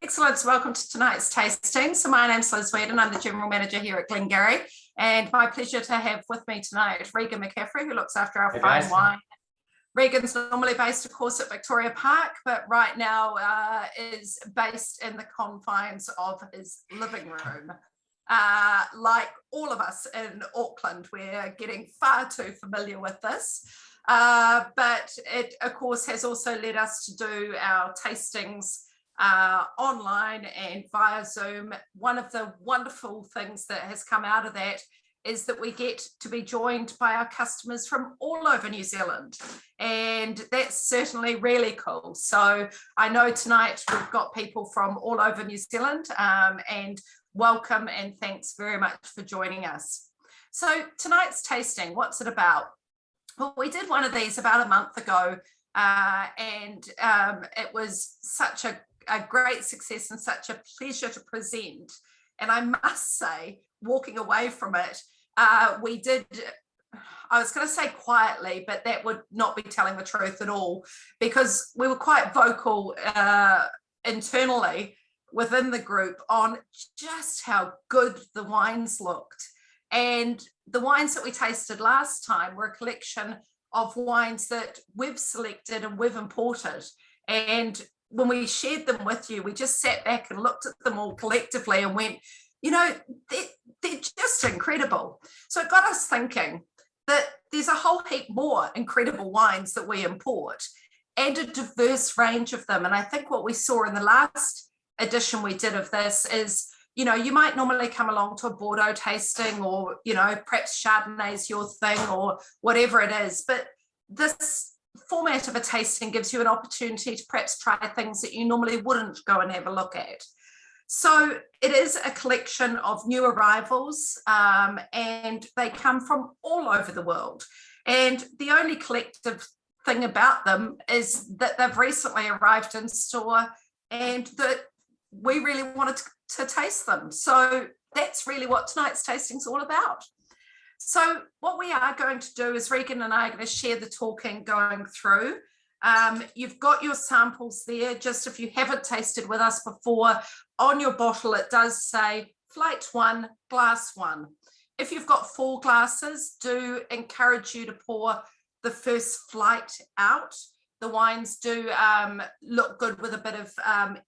Excellent. Welcome to tonight's tasting. So my name's Liz and Regan. I'm the General Manager here at Glengarry, and my pleasure to have with me tonight Regan McCaffrey, who looks after our fine wine. Regan's normally based, of course, at Victoria Park, but right now is based in the confines of his living room. Like all of us in Auckland, we're getting far too familiar with this. But it, of course, has also led us to do our tastings online and via Zoom. One of the wonderful things that has come out of that is that we get to be joined by our customers from all over New Zealand, and that's certainly really cool. So I know tonight we've got people from all over New Zealand, and welcome and thanks very much for joining us. So tonight's tasting, what's it about? Well, we did one of these about a month ago, and it was such a great success and such a pleasure to present. And I must say, walking away from it, we did, I was going to say quietly, but that would not be telling the truth at all, because we were quite vocal internally within the group on just how good the wines looked. And the wines that we tasted last time were a collection of wines that we've selected and we've imported. And when we shared them with you, we just sat back and looked at them all collectively and went, you know, they're just incredible. So it got us thinking that there's a whole heap more incredible wines that we import and a diverse range of them. And I think what we saw in the last edition we did of this is, you know, you might normally come along to a Bordeaux tasting, or, you know, perhaps Chardonnay is your thing or whatever it is. But this format of a tasting gives you an opportunity to perhaps try things that you normally wouldn't go and have a look at. So it is a collection of new arrivals, and they come from all over the world. And the only collective thing about them is that they've recently arrived in store and that we really wanted to taste them. So that's really what tonight's tasting is all about. So what we are going to do is Regan and I are going to share the talking going through. You've got your samples there. Just if you haven't tasted with us before, on your bottle it does say flight 1, glass 1. If you've got 4 glasses, do encourage you to pour the first flight out. The wines do look good with a bit of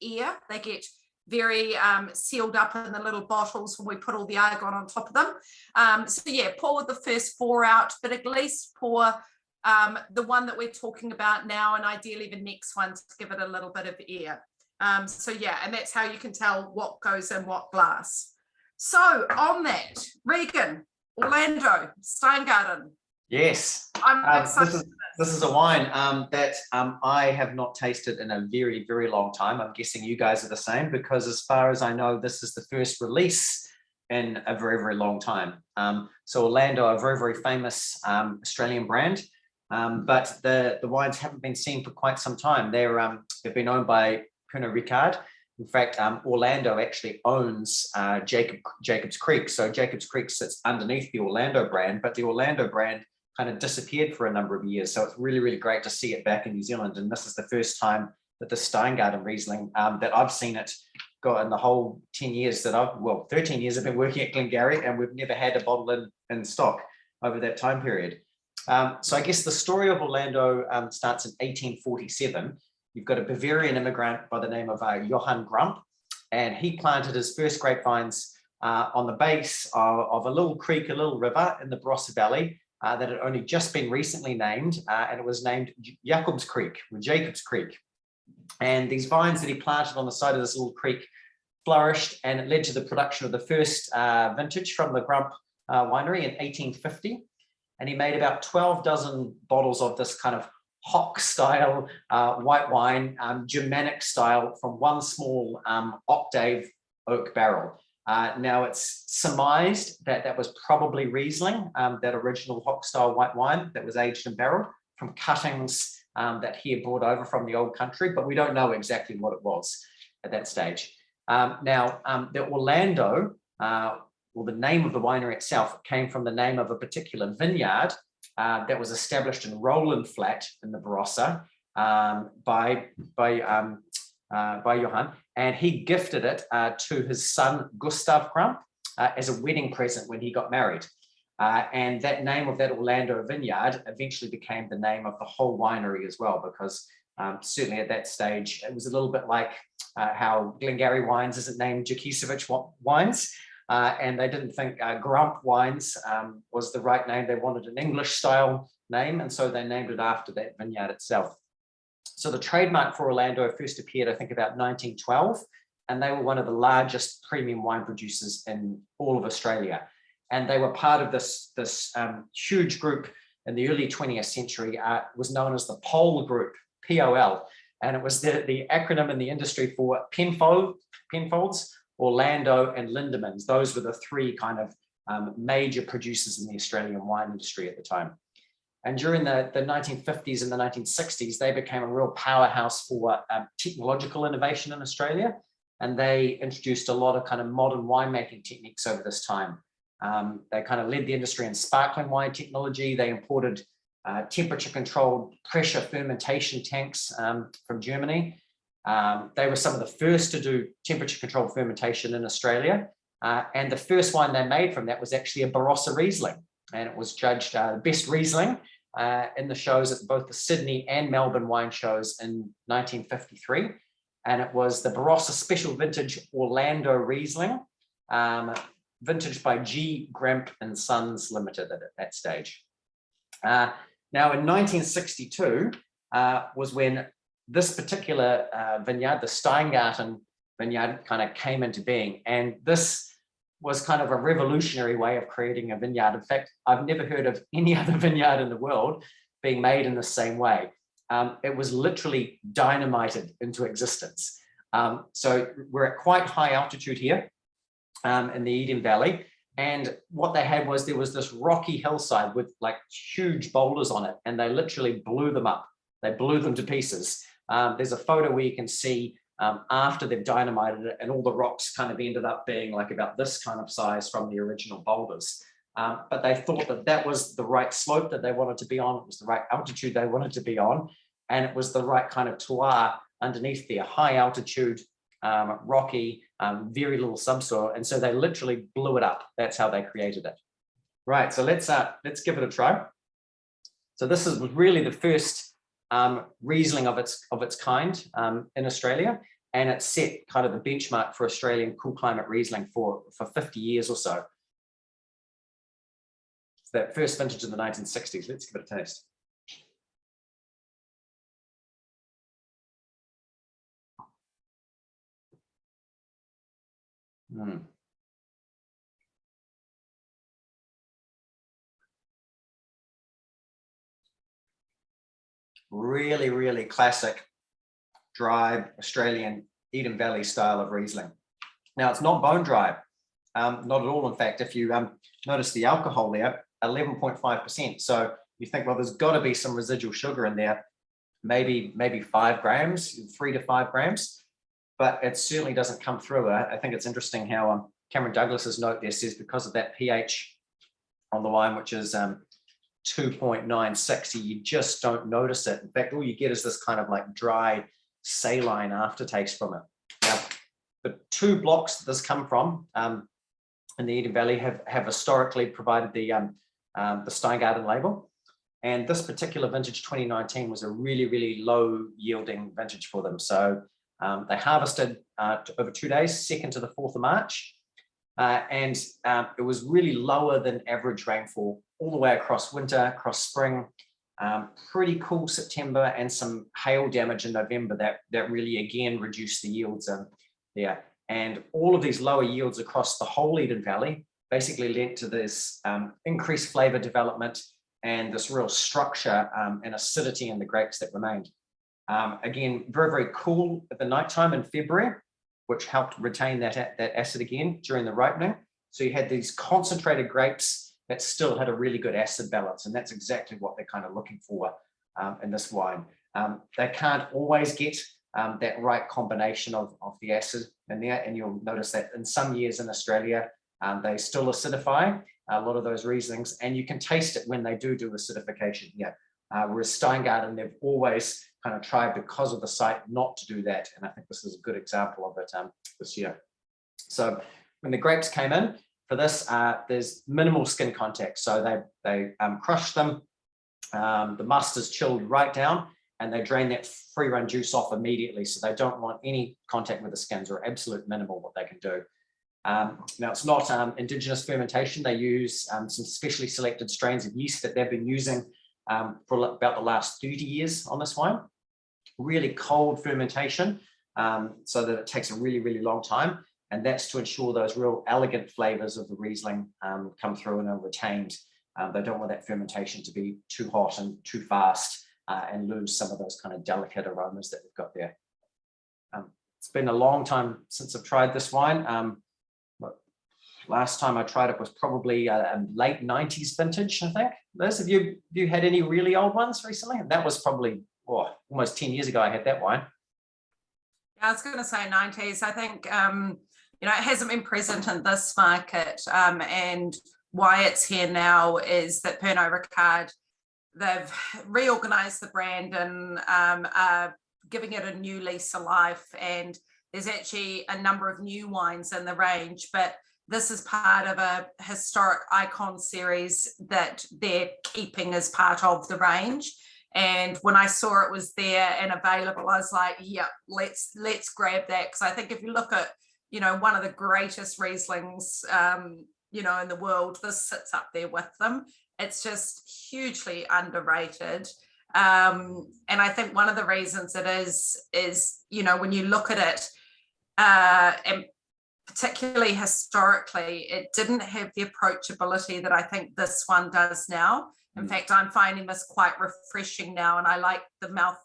air. They get very sealed up in the little bottles when we put all the argon on top of them. So yeah, pour the first 4 out, but at least pour the one that we're talking about now, and ideally the next one, to give it a little bit of air. So yeah, and that's how you can tell what goes in what glass. So on that, Regan, Orlando, Steingarten. Yes, I'm excited. This is a wine that I have not tasted in a very, very long time. I'm guessing you guys are the same, because as far as I know, this is the first release in a very, very long time. So Orlando, a very, very famous Australian brand, but the wines haven't been seen for quite some time. They've been owned by Pernod Ricard. In fact, Orlando actually owns Jacob's Creek. So Jacob's Creek sits underneath the Orlando brand, but the Orlando brand kind of disappeared for a number of years. So it's really, really great to see it back in New Zealand. And this is the first time that the Steingarten Riesling, that I've seen it go in the whole 10 years that 13 years I've been working at Glengarry, and we've never had a bottle in stock over that time period. So I guess the story of Orlando starts in 1847. You've got a Bavarian immigrant by the name of Johann Grump, and he planted his first grapevines on the base of a little creek, a little river in the Barossa Valley that had only just been recently named, and it was named Jacob's Creek, or Jacob's Creek. And these vines that he planted on the side of this little creek flourished, and it led to the production of the first vintage from the Grump winery in 1850. And he made about 12 dozen bottles of this kind of hock style white wine, Germanic style, from one small octave oak barrel. Now it's surmised that that was probably Riesling, that original hock style white wine that was aged in barrel from cuttings that he had brought over from the old country, but we don't know exactly what it was at that stage. The Orlando, or the name of the winery itself, came from the name of a particular vineyard that was established in Rowland Flat in the Barossa by by Johann, and he gifted it to his son Gustav Crump as a wedding present when he got married. And that name of that Orlando vineyard eventually became the name of the whole winery as well, because certainly at that stage, it was a little bit like how Glengarry Wines isn't named Djukisevich Wines, and they didn't think Grump Wines was the right name. They wanted an English style name, and so they named it after that vineyard itself. So the trademark for Orlando first appeared, I think, about 1912, and they were one of the largest premium wine producers in all of Australia. And they were part of this huge group in the early 20th century, was known as the POL group, POL. And it was the acronym in the industry for Penfolds, Orlando, and Lindemans. Those were the three kind of major producers in the Australian wine industry at the time. And during the 1950s and the 1960s, they became a real powerhouse for technological innovation in Australia. And they introduced a lot of kind of modern winemaking techniques over this time. They kind of led the industry in sparkling wine technology. They imported temperature-controlled pressure fermentation tanks from Germany. They were some of the first to do temperature-controlled fermentation in Australia. And the first wine they made from that was actually a Barossa Riesling. And it was judged the best Riesling in the shows at both the Sydney and Melbourne wine shows in 1953. And it was the Barossa Special Vintage Orlando Riesling, vintage by G. Gramp and Sons Limited at that stage. Now in 1962 was when this particular vineyard, the Steingarten vineyard, kind of came into being. And this was kind of a revolutionary way of creating a vineyard. In fact, I've never heard of any other vineyard in the world being made in the same way. It was literally dynamited into existence. So we're at quite high altitude here in the Eden Valley. And what they had was there was this rocky hillside with like huge boulders on it, and they literally blew them up. They blew them to pieces. There's a photo where you can see after they've dynamited it, and all the rocks kind of ended up being like about this kind of size from the original boulders. But they thought that that was the right slope that they wanted to be on. It was the right altitude they wanted to be on. And it was the right kind of terroir underneath there, high altitude, rocky, very little subsoil. And so they literally blew it up. That's how they created it. Right, so let's give it a try. So this was really the first Riesling of its kind in Australia, and it set kind of the benchmark for Australian cool climate Riesling for 50 years or so. It's that first vintage in the 1960s. Let's give it a taste. Really, really classic, dry Australian Eden Valley style of Riesling. Now, it's not bone dry, not at all. In fact, if you notice the alcohol there, 11.5%. So you think, well, there's got to be some residual sugar in there, maybe 5 grams, 3 to 5 grams, but it certainly doesn't come through. I think it's interesting how Cameron Douglas's note there says because of that pH on the wine, which is 2.96, you just don't notice it. In fact, all you get is this kind of like dry, saline aftertaste from it. Now, the 2 blocks that this come from in the Eden Valley have historically provided the Steingarten label. And this particular vintage 2019 was a really, really low yielding vintage for them. So they harvested over 2 days, 2nd to the 4th of March. And it was really lower than average rainfall all the way across winter, across spring, pretty cool September, and some hail damage in November that really, again, reduced the yields there. And all of these lower yields across the whole Eden Valley basically led to this increased flavor development and this real structure and acidity in the grapes that remained. Again, very, very cool at the nighttime in February, which helped retain that acid again during the ripening. So you had these concentrated grapes that still had a really good acid balance, and that's exactly what they're kind of looking for in this wine. They can't always get that right combination of the acid in there, and you'll notice that in some years in Australia, they still acidify a lot of those Rieslings, and you can taste it when they do acidification here. Whereas Steingarten, they've always kind of tried, because of the site, not to do that. And I think this is a good example of it this year. So when the grapes came in for this, there's minimal skin contact. So they crush them. The must is chilled right down, and they drain that free run juice off immediately. So they don't want any contact with the skins, or absolute minimal what they can do. Now, it's not indigenous fermentation. They use some specially selected strains of yeast that they've been using for about the last 30 years on this wine. Really cold fermentation, so that it takes a really, really long time. And that's to ensure those real elegant flavors of the Riesling come through and are retained. They don't want that fermentation to be too hot and too fast and lose some of those kind of delicate aromas that we've got there. It's been a long time since I've tried this wine. Last time I tried it was probably a late 90s vintage, I think. Liz, have you had any really old ones recently? That was probably almost 10 years ago I had that wine. I was going to say 90s. I think, it hasn't been present in this market, and why it's here now is that Pernod Ricard, they've reorganized the brand and are giving it a new lease of life. And there's actually a number of new wines in the range, but this is part of a historic icon series that they're keeping as part of the range. And when I saw it was there and available, I was like, yeah, let's grab that. Because I think if you look at, one of the greatest Rieslings, in the world, this sits up there with them. It's just hugely underrated. And I think one of the reasons it is, when you look at it, and particularly historically, it didn't have the approachability that I think this one does now. In fact, I'm finding this quite refreshing now, and I like the mouth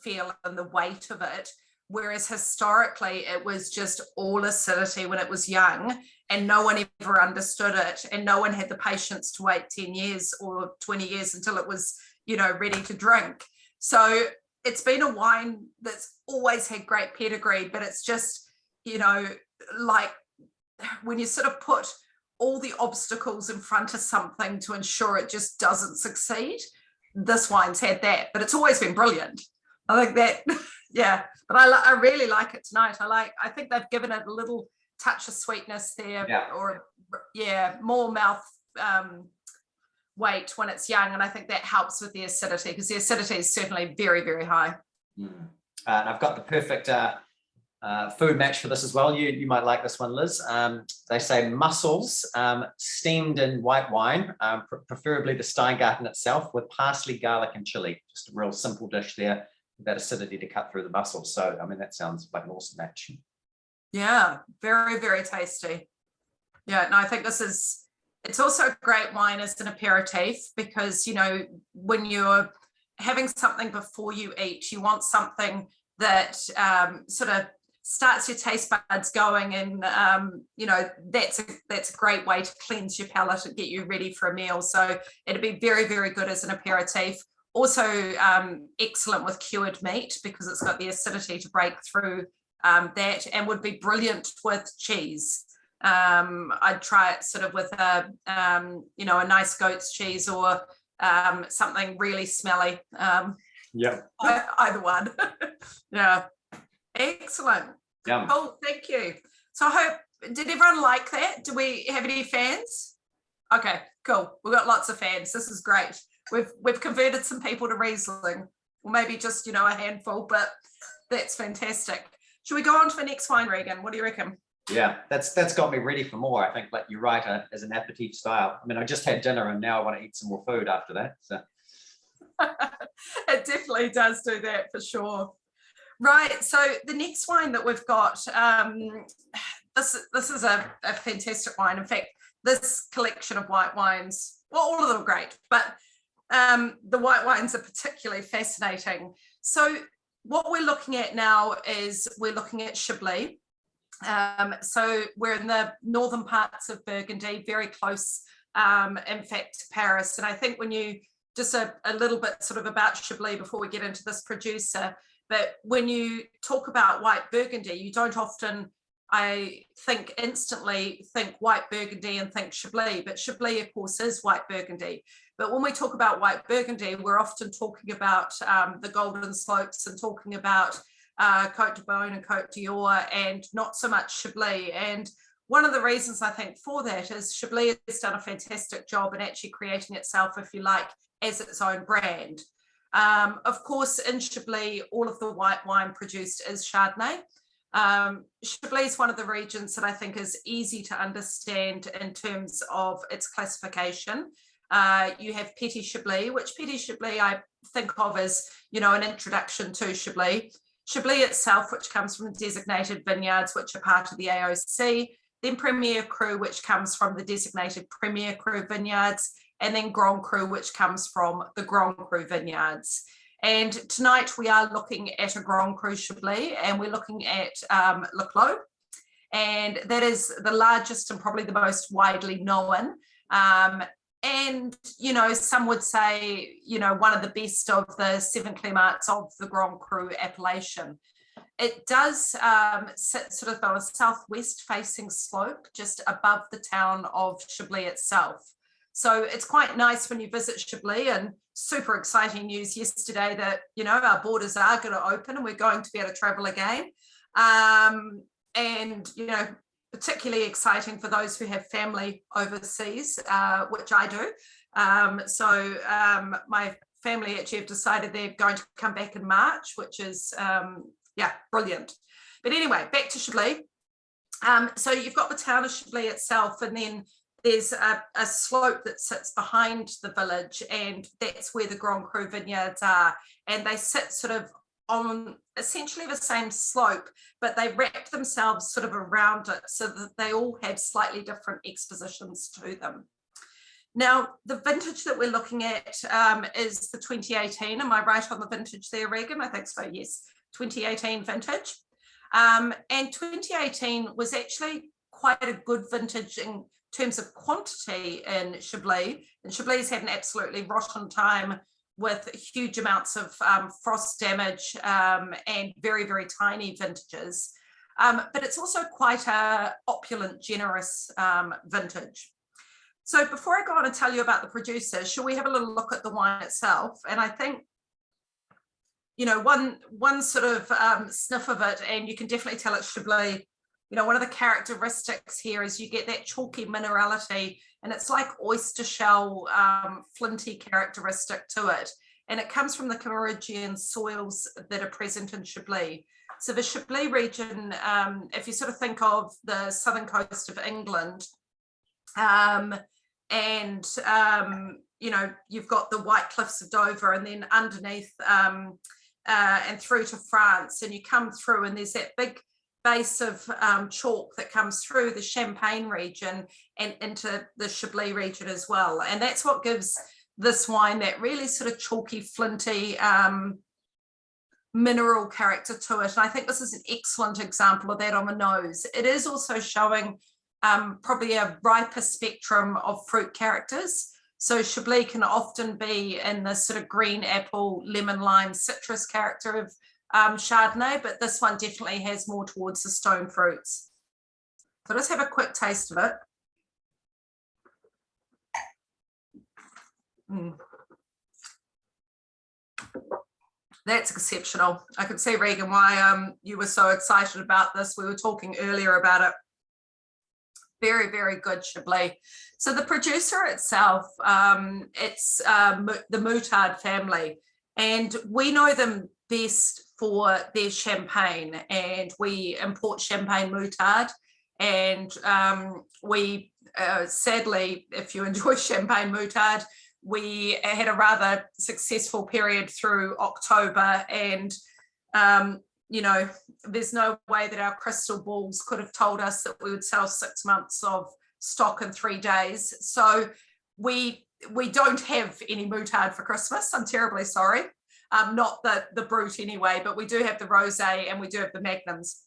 feel and the weight of it. Whereas historically, it was just all acidity when it was young, and no one ever understood it, and no one had the patience to wait 10 years or 20 years until it was, ready to drink. So it's been a wine that's always had great pedigree, but it's just, like when you sort of put all the obstacles in front of something to ensure it just doesn't succeed, this wine's had that, but it's always been brilliant. I think that, yeah, but I really like it tonight. I think they've given it a little touch of sweetness there, or more mouth weight when it's young, and I think that helps with the acidity, because the acidity is certainly very, very high. And I've got the perfect food match for this as well. You might like this one, Liz. They say mussels steamed in white wine, preferably the Steingarten itself, with parsley, garlic, and chili. Just a real simple dish there, with that acidity to cut through the mussels. So, I mean, that sounds like an awesome match. Yeah, very, very tasty. Yeah, no, I think it's also a great wine as an aperitif, because, when you're having something before you eat, you want something that sort of starts your taste buds going, and that's a great way to cleanse your palate and get you ready for a meal. So it'd be very, very good as an aperitif. Also excellent with cured meat, because it's got the acidity to break through that, and would be brilliant with cheese. I'd try it sort of with a nice goat's cheese, or something really smelly. Either one. Yeah. Excellent. Yum. Cool. Thank you. So I hope, did everyone like that? Do we have any fans? Okay, cool. We've got lots of fans. This is great. We've converted some people to Riesling, or maybe just, a handful, but that's fantastic. Should we go on to the next wine, Regan? What do you reckon? Yeah, that's got me ready for more. I think, like you're right, as an aperitif style. I mean, I just had dinner and now I want to eat some more food after that. So it definitely does do that for sure. Right, so the next wine that we've got, this is a fantastic wine. In fact, this collection of white wines, well, all of them are great, but the white wines are particularly fascinating. So what we're looking at now is we're looking at Chablis. So we're in the northern parts of Burgundy, very close, in fact, to Paris. And I think when you, just a little bit sort of about Chablis before we get into this producer, but when you talk about white Burgundy, you don't often I think instantly think white Burgundy and think Chablis, but Chablis, of course, is white Burgundy. But when we talk about white Burgundy, we're often talking about the Golden Slopes and talking about Côte de Beaune and Côte d'Or, and not so much Chablis. And one of the reasons I think for that is Chablis has done a fantastic job in actually creating itself, if you like, as its own brand. Of course, in Chablis, all of the white wine produced is Chardonnay. Chablis is one of the regions that I think is easy to understand in terms of its classification. You have Petit Chablis, which Petit Chablis I think of as, you know, an introduction to Chablis. Chablis itself, which comes from designated vineyards, which are part of the AOC, then Premier Cru, which comes from the designated Premier Cru vineyards, and then Grand Cru, which comes from the Grand Cru vineyards. And tonight we are looking at a Grand Cru Chablis, and we're looking at Le Clos, and that is the largest and probably the most widely known. And, you know, some would say, you know, one of the best of the 7 Climats of the Grand Cru appellation. It does sit sort of on a southwest facing slope just above the town of Chablis itself. So it's quite nice when you visit Chablis, and super exciting news yesterday that, you know, our borders are going to open and we're going to be able to travel again. And, you know, particularly exciting for those who have family overseas, which I do. My family actually have decided they're going to come back in March, which is, yeah, brilliant. But anyway, back to Chablis. So you've got the town of Chablis itself, and then there's a slope that sits behind the village, and that's where the Grand Cru vineyards are. And they sit sort of on essentially the same slope, but they wrap themselves sort of around it so that they all have slightly different expositions to them. Now, the vintage that we're looking at is the 2018. Am I right on the vintage there, Regan? I think so, yes. 2018 vintage. And 2018 was actually quite a good vintage in terms of quantity in Chablis. And Chablis had an absolutely rotten time with huge amounts of frost damage and very, very tiny vintages. But it's also quite a opulent, generous vintage. So before I go on and tell you about the producer, shall we have a little look at the wine itself? And I think, you know, one sort of sniff of it, and you can definitely tell it's Chablis. You know, one of the characteristics here is you get that chalky minerality, and it's like oyster shell, flinty characteristic to it. And it comes from the Cameroonian soils that are present in Chablis. So the Chablis region, if you sort of think of the southern coast of England, you know, you've got the White Cliffs of Dover, and then underneath and through to France, and you come through and there's that big base of chalk that comes through the Champagne region and into the Chablis region as well. And that's what gives this wine that really sort of chalky, flinty mineral character to it. And I think this is an excellent example of that on the nose. It is also showing probably a riper spectrum of fruit characters. So Chablis can often be in the sort of green apple, lemon, lime, citrus character of Chardonnay, but this one definitely has more towards the stone fruits. So let's have a quick taste of it. That's exceptional. I could see, Regan, why you were so excited about this. We were talking earlier about it. Very, very good Chablis. So the producer itself, it's the Moutard family, and we know them best for their champagne, and we import champagne Moutard, and we sadly, if you enjoy champagne Moutard, we had a rather successful period through October, and you know, there's no way that our crystal balls could have told us that we would sell 6 months of stock in 3 days. So we don't have any Moutard for Christmas. I'm terribly sorry. Not the Brut anyway, but we do have the Rosé and we do have the Magnums.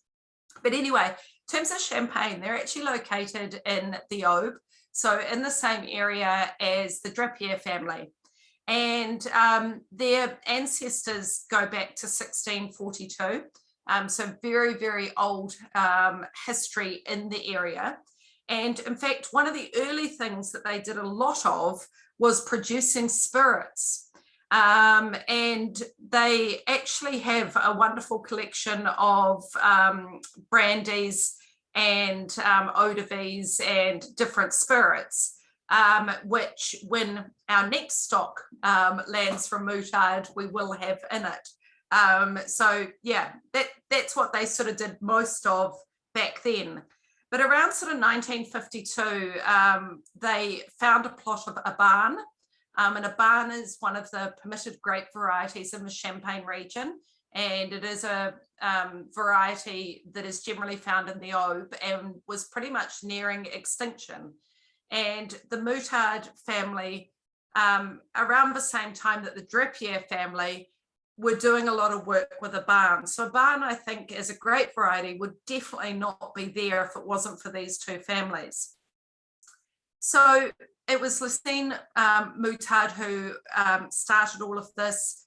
But anyway, in terms of champagne, they're actually located in the Aube, so in the same area as the Drapier family. And their ancestors go back to 1642. So very, very old history in the area. And in fact, one of the early things that they did a lot of was producing spirits. And they actually have a wonderful collection of brandies and eau de vies and different spirits, which when our next stock lands from Moutard, we will have in it. So yeah, that's what they sort of did most of back then. But around sort of 1952, they found a plot of a barn. And a barn is one of the permitted grape varieties in the Champagne region. And it is a variety that is generally found in the Aube and was pretty much nearing extinction. And the Moutard family, around the same time that the Drapier family were doing a lot of work with a barn. So a barn, I think, as a grape variety would definitely not be there if it wasn't for these two families. So it was Lucien Moutard who started all of this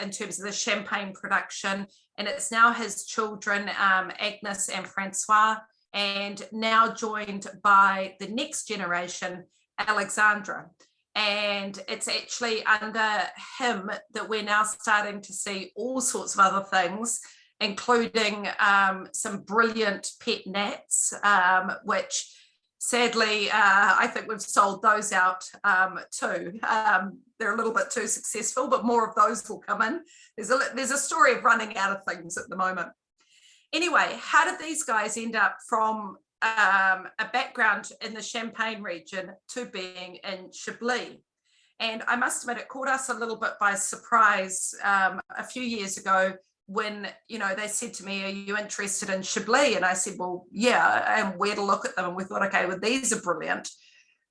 in terms of the champagne production, and it's now his children, Agnes and Francois, and now joined by the next generation, Alexandra. And it's actually under him that we're now starting to see all sorts of other things, including some brilliant pet nats, which sadly, I think we've sold those out too. They're a little bit too successful, but more of those will come in. There's a story of running out of things at the moment. Anyway, how did these guys end up from a background in the Champagne region to being in Chablis? And I must admit, it caught us a little bit by surprise a few years ago when, you know, they said to me, are you interested in Chablis? And I said, well, yeah, and where to look at them. And we thought, okay, well, these are brilliant.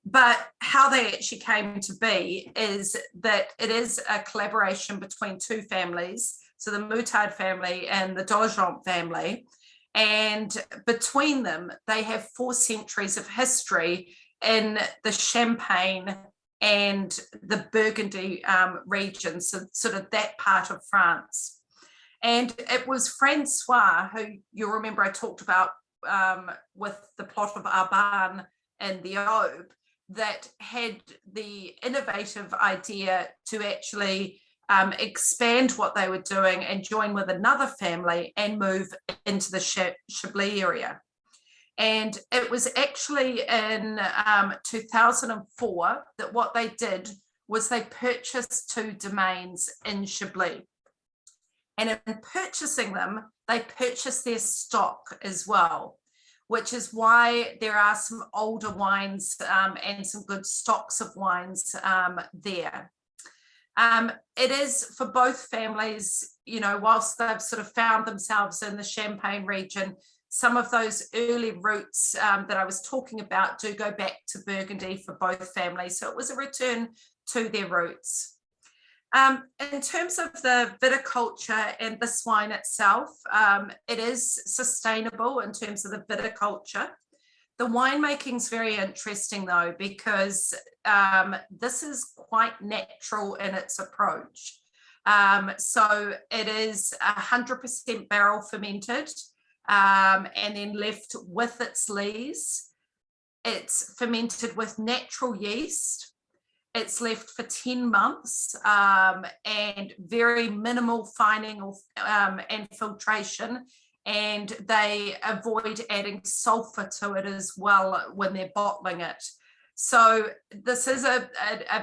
But how they actually came to be is that it is a collaboration between two families. So the Moutard family and the Dogent family. And between them, they have 4 centuries of history in the Champagne and the Burgundy region, so sort of that part of France. And it was Francois, who you'll remember I talked about with the plot of our barn in the Aube, that had the innovative idea to actually expand what they were doing and join with another family and move into the Chablis area. And it was actually in 2004 that what they did was they purchased 2 domains in Chablis. And in purchasing them, they purchased their stock as well, which is why there are some older wines and some good stocks of wines there. It is for both families, you know, whilst they've sort of found themselves in the Champagne region, some of those early roots that I was talking about do go back to Burgundy for both families. So it was a return to their roots. In terms of the viticulture and this wine itself, it is sustainable in terms of the viticulture. The winemaking is very interesting though, because this is quite natural in its approach. So it is 100% barrel fermented and then left with its lees. It's fermented with natural yeast. It's left for 10 months and very minimal fining and filtration. And they avoid adding sulfur to it as well when they're bottling it. So this is a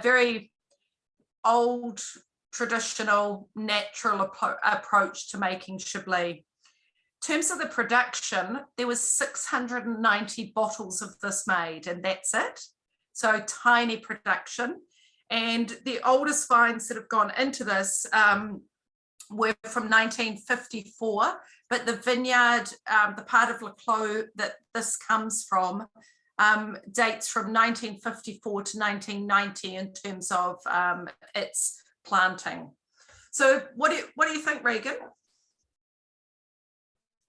very old, traditional, natural approach to making Chablis. In terms of the production, there was 690 bottles of this made, and that's it. So tiny production. And the oldest vines that have gone into this were from 1954, but the vineyard, the part of Le Clos that this comes from, dates from 1954 to 1990 in terms of its planting. So what do you think, Regan?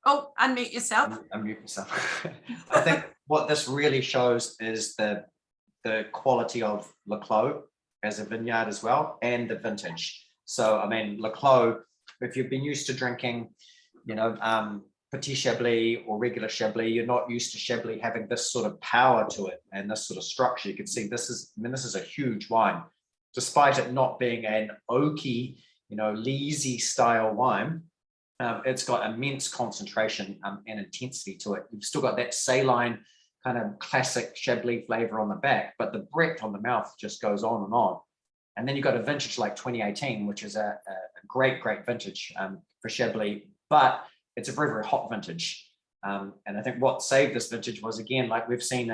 Oh, unmute yourself. Unmute yourself. I think what this really shows is the quality of Le Clos as a vineyard as well, and the vintage. So, I mean, Le Clos, if you've been used to drinking Petit Chablis or regular Chablis, you're not used to Chablis having this sort of power to it and this sort of structure. You can see this is a huge wine, despite it not being an oaky, leesy style wine. It's got immense concentration and intensity to it. You've still got that saline kind of classic Chablis flavor on the back, but the breadth on the mouth just goes on and on. And then you've got a vintage like 2018, which is a great vintage for Chablis, but it's a very, very hot vintage. And I think what saved this vintage was, again, like we've seen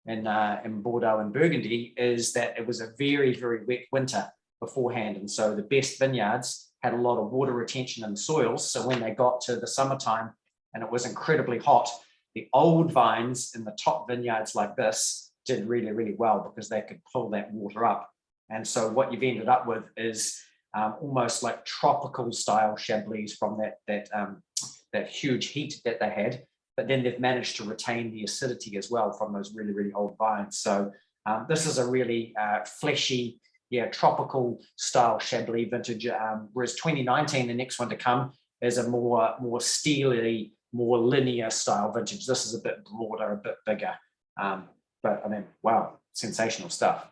in Bordeaux and Burgundy, is that it was a very, very wet winter beforehand. And so the best vineyards had a lot of water retention in the soils. So when they got to the summertime and it was incredibly hot, the old vines in the top vineyards like this did really, really well because they could pull that water up. And so what you've ended up with is almost like tropical style Chablis from that huge heat that they had, but then they've managed to retain the acidity as well from those really, really old vines. So this is a really fleshy, tropical style Chablis vintage, whereas 2019, the next one to come, is a more steely, more linear style vintage. This is a bit broader, a bit bigger. But I mean, wow, sensational stuff.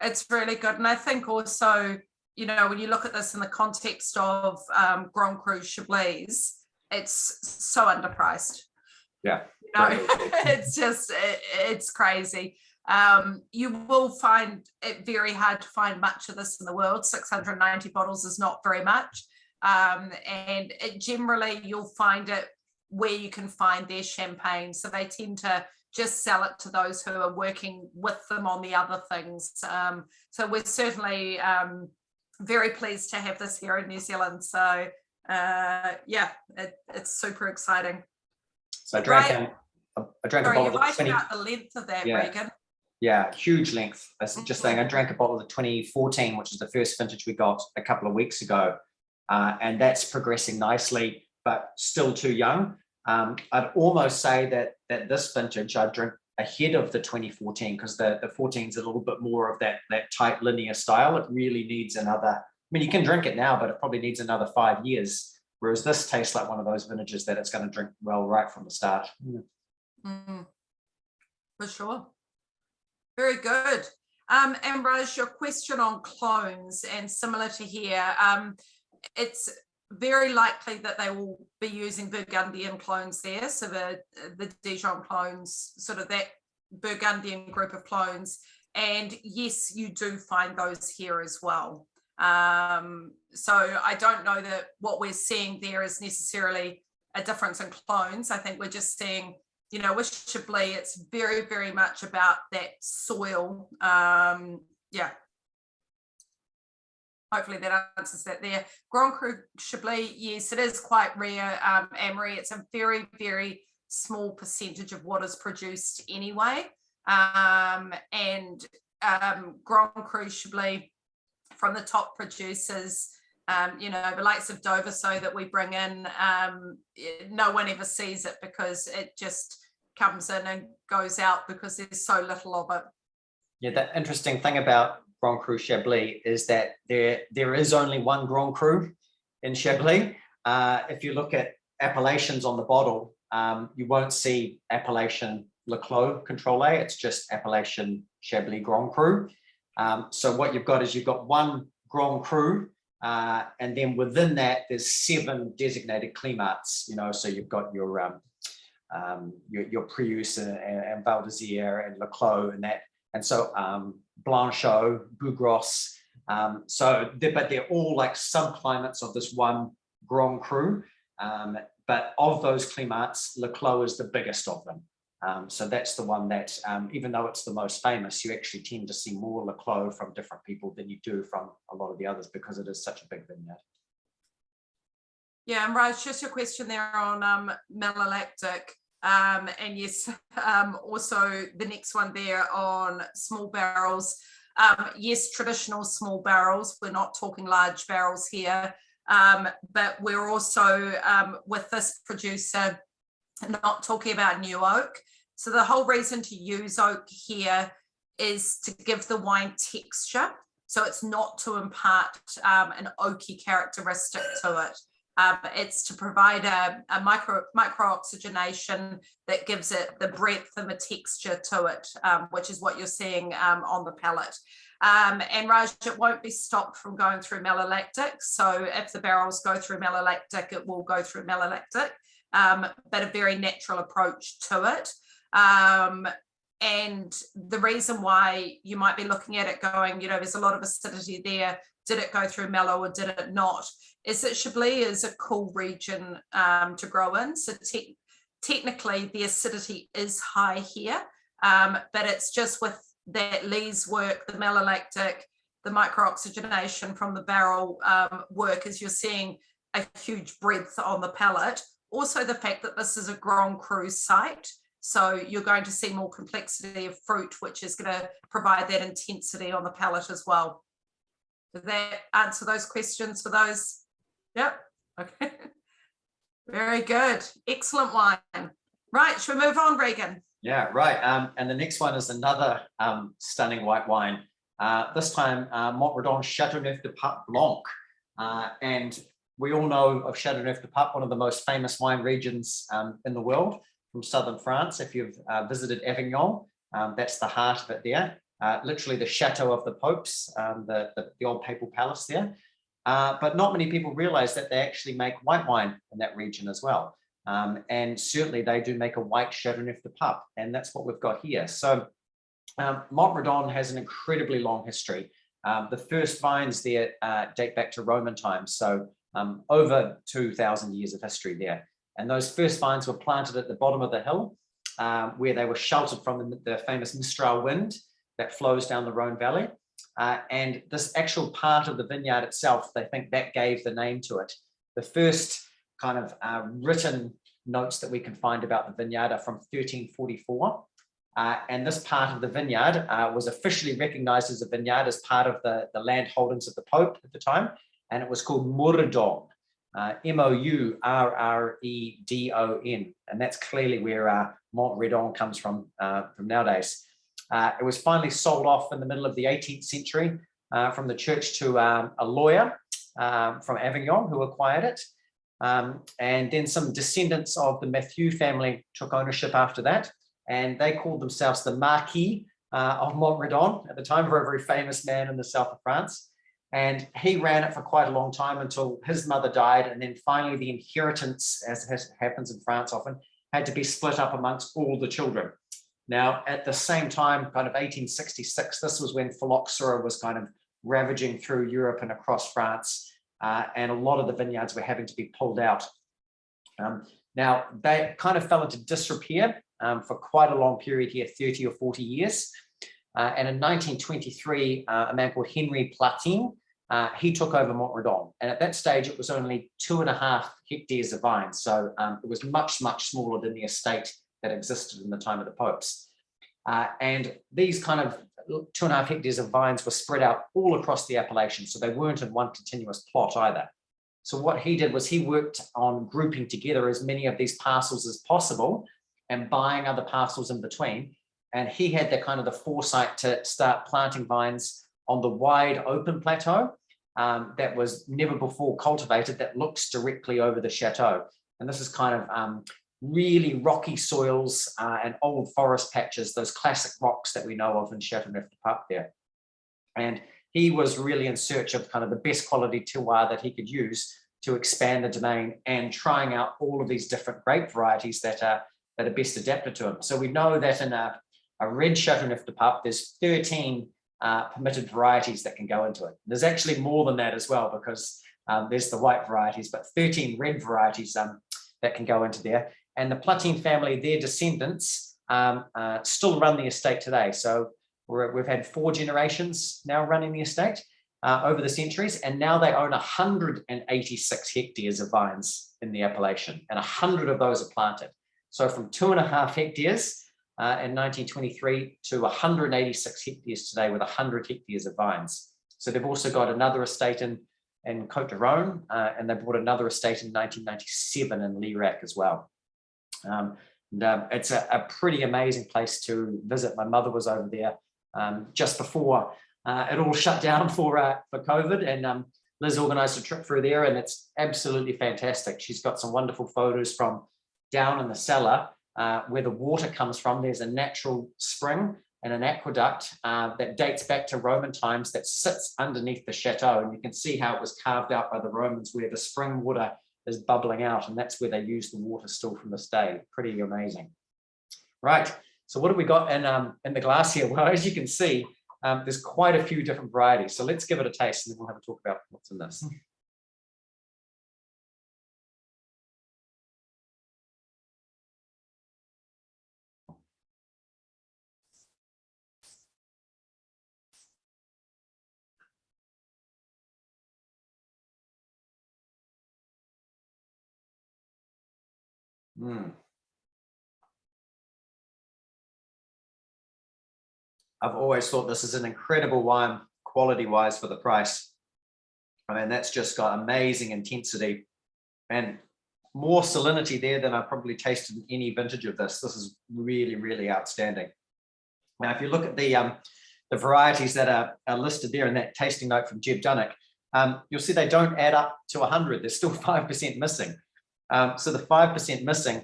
It's really good. And I think also, when you look at this in the context of Grand Cru Chablis, it's so underpriced. Yeah. It's crazy. You will find it very hard to find much of this in the world. 690 bottles is not very much. And generally you'll find it where you can find their champagne. So they tend to just sell it to those who are working with them on the other things. So we're certainly very pleased to have this here in New Zealand. So it's super exciting. So I drank a bottle of 20. About the length of that, Regan. Yeah, huge length. Just saying, I drank a bottle of 2014, which is the first vintage we got a couple of weeks ago. And that's progressing nicely, but still too young. I'd almost say that this vintage I'd drink ahead of the 2014 because the 14 is a little bit more of that tight linear style. It really needs another, you can drink it now, but it probably needs another 5 years. Whereas this tastes like one of those vintages that it's going to drink well right from the start. For sure. Very good. And Raj, your question on clones, and similar to here, it's very likely that they will be using Burgundian clones there. So the Dijon clones, sort of that Burgundian group of clones. And yes, you do find those here as well. So I don't know that what we're seeing there is necessarily a difference in clones. I think we're just seeing, with Chablis, it's very, very much about that soil. Hopefully that answers that there. Grand Cru Chablis, yes, it is quite rare, Amory. It's a very, very small percentage of what is produced anyway. And Grand Cru Chablis from the top producers, the likes of Dover, so that we bring in, no one ever sees it because it just comes in and goes out because there's so little of it. Yeah, the interesting thing about Grand Cru Chablis is that there is only one Grand Cru in Chablis. If you look at appellations on the bottle, you won't see appellation Le Clos Contrôlé. It's just appellation Chablis Grand Cru. So what you've got is you've got one Grand Cru, and then within that there's 7 designated climats. So you've got your Prius and Val d'Isère and Le Clos and that. And so Blanchot, Bougros, but they're all like subclimates of this one Grand Cru. But of those climats, Le Clos is the biggest of them. So that's the one that, even though it's the most famous, you actually tend to see more Le Clos from different people than you do from a lot of the others because it is such a big vineyard. Yeah, and Raj, just your question there on malolactic. And yes, also the next one there on small barrels. Yes, traditional small barrels. We're not talking large barrels here, but we're also, with this producer, not talking about new oak. So the whole reason to use oak here is to give the wine texture. So it's not to impart an oaky characteristic to it. It's to provide a micro oxygenation that gives it the breadth and the texture to it, which is what you're seeing on the palate. And Raj, it won't be stopped from going through malolactic. So if the barrels go through malolactic, it will go through malolactic, but a very natural approach to it. And the reason why you might be looking at it going, there's a lot of acidity there. Did it go through mellow or did it not? Is that Chablis is a cool region to grow in. So technically the acidity is high here, but it's just with that Liz work, the malolactic, the micro-oxygenation from the barrel work, as you're seeing a huge breadth on the palate. Also the fact that this is a Grand Cru site, so you're going to see more complexity of fruit, which is going to provide that intensity on the palate as well. Did that answer those questions for those? Yep. Okay. Very good. Excellent wine. Right. Shall we move on, Regan? Yeah, right. And the next one is another stunning white wine. This time, Redon Chateauneuf de Pape Blanc. And we all know of Chateauneuf de Pape, one of the most famous wine regions in the world, from southern France. If you've visited Avignon, that's the heart of it there. Literally the chateau of the popes, the old papal palace there. But not many people realize that they actually make white wine in that region as well. And certainly they do make a white Chateauneuf de Pape, and that's what we've got here. So Mont Redon has an incredibly long history. The first vines there date back to Roman times, so over 2,000 years of history there. And those first vines were planted at the bottom of the hill, where they were sheltered from the famous Mistral wind that flows down the Rhone Valley. And this actual part of the vineyard itself, they think that gave the name to it. The first kind of written notes that we can find about the vineyard are from 1344. And this part of the vineyard was officially recognized as a vineyard as part of the land holdings of the Pope at the time. And it was called Murrieta, Mourredon. And that's clearly where Mont Redon comes from nowadays. It was finally sold off in the middle of the 18th century from the church to a lawyer from Avignon who acquired it. And then some descendants of the Mathieu family took ownership after that. And they called themselves the Marques of Mont Redon at the time, for a very famous man in the south of France. And he ran it for quite a long time until his mother died. And then finally the inheritance, as happens in France often, had to be split up amongst all the children. Now, at the same time, kind of 1866, this was when phylloxera was kind of ravaging through Europe and across France. And a lot of the vineyards were having to be pulled out. Now, they kind of fell into disrepair for quite a long period here, 30 or 40 years. And in 1923, a man called Henry Platin, he took over Mont Redon. And at that stage, it was only 2.5 hectares of vines. So it was much, much smaller than the estate that existed in the time of the popes. And these kind of 2.5 hectares of vines were spread out all across the appellation. So they weren't in one continuous plot either. So what he did was he worked on grouping together as many of these parcels as possible and buying other parcels in between. And he had the kind of the foresight to start planting vines on the wide open plateau that was never before cultivated, that looks directly over the chateau. And this is kind of really rocky soils and old forest patches, those classic rocks that we know of in Chateauneuf de Pape there. And he was really in search of kind of the best quality terroir that he could use to expand the domain and trying out all of these different grape varieties that are best adapted to him. So we know that in a red Chateauneuf de Pape, there's 13 permitted varieties that can go into it. There's actually more than that as well, because there's the white varieties, but 13 red varieties that can go into there. And the Platin family, their descendants, still run the estate today. So we've had 4 generations now running the estate over the centuries, and now they own 186 hectares of vines in the appellation, and 100 of those are planted. So from 2.5 hectares in 1923 to 186 hectares today, with 100 hectares of vines. So they've also got another estate in Côte d'Aron, and they bought another estate in 1997 in Lirac as well. It's a pretty amazing place to visit. My mother was over there just before it all shut down for COVID, and Liz organized a trip through there, and it's absolutely fantastic. She's got some wonderful photos from down in the cellar where the water comes from. There's a natural spring and an aqueduct that dates back to Roman times that sits underneath the chateau. And you can see how it was carved out by the Romans, where the spring water is bubbling out, and that's where they use the water still from this day. Pretty amazing. Right, so what have we got in the glass here? Well, as you can see, there's quite a few different varieties. So let's give it a taste, and then we'll have a talk about what's in this. I've always thought this is an incredible wine, quality-wise, for the price. I mean, that's just got amazing intensity and more salinity there than I've probably tasted in any vintage of this. This is really, really outstanding. Now, if you look at the varieties that are listed there in that tasting note from Jeb Dunnock, you'll see they don't add up to 100. There's still 5% missing. So the 5% missing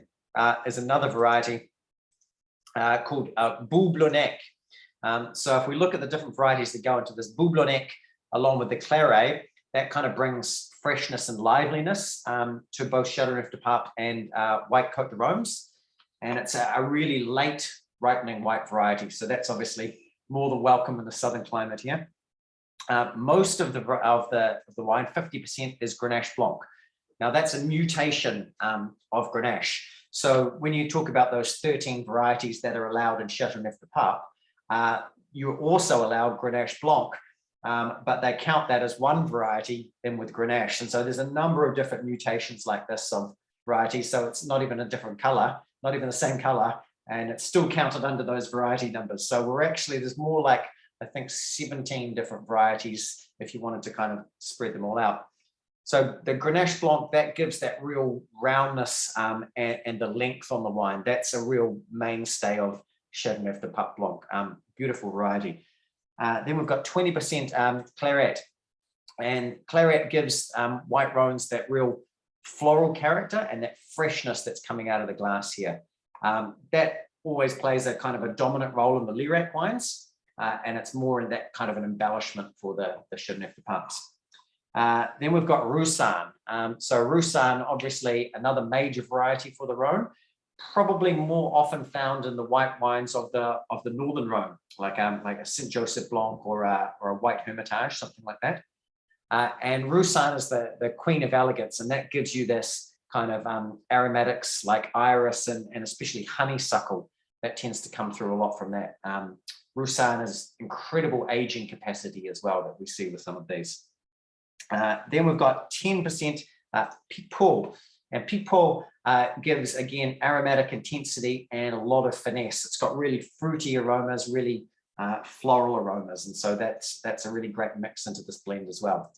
is another variety called Boublonnec. So if we look at the different varieties that go into this Boublonnec, along with the Claret, that kind of brings freshness and liveliness to both Chateauneuf de Pape and White Côte de Rome's. And it's a really late ripening white variety. So that's obviously more than welcome in the southern climate here. Most of the wine, 50%, is Grenache Blanc. Now that's a mutation of Grenache. So when you talk about those 13 varieties that are allowed in Chateauneuf de Pape, you're also allowed Grenache Blanc, but they count that as one variety in with Grenache. And so there's a number of different mutations like this of varieties. So it's not even a different color, not even the same color, and it's still counted under those variety numbers. So there's more like, I think, 17 different varieties if you wanted to kind of spread them all out. So the Grenache Blanc, that gives that real roundness and the length on the wine. That's a real mainstay of Chateauneuf de Pape Blanc. Beautiful variety. Then we've got 20% Claret. And Claret gives white Rhones that real floral character and that freshness that's coming out of the glass here. That always plays a kind of a dominant role in the Lirac wines. And it's more in that kind of an embellishment for the Chateauneuf de Papes. Then we've got Roussanne. So Roussanne, obviously another major variety for the Rhone, probably more often found in the white wines of the northern Rhone, like a Saint Joseph Blanc or a white Hermitage, something like that. And Roussanne is the queen of elegance, and that gives you this kind of aromatics like iris and especially honeysuckle that tends to come through a lot from that. Roussanne has incredible aging capacity as well that we see with some of these. Then we've got 10% Petit, and Petit gives, again, aromatic intensity and a lot of finesse. It's got really fruity aromas, really floral aromas, and so that's a really great mix into this blend as well.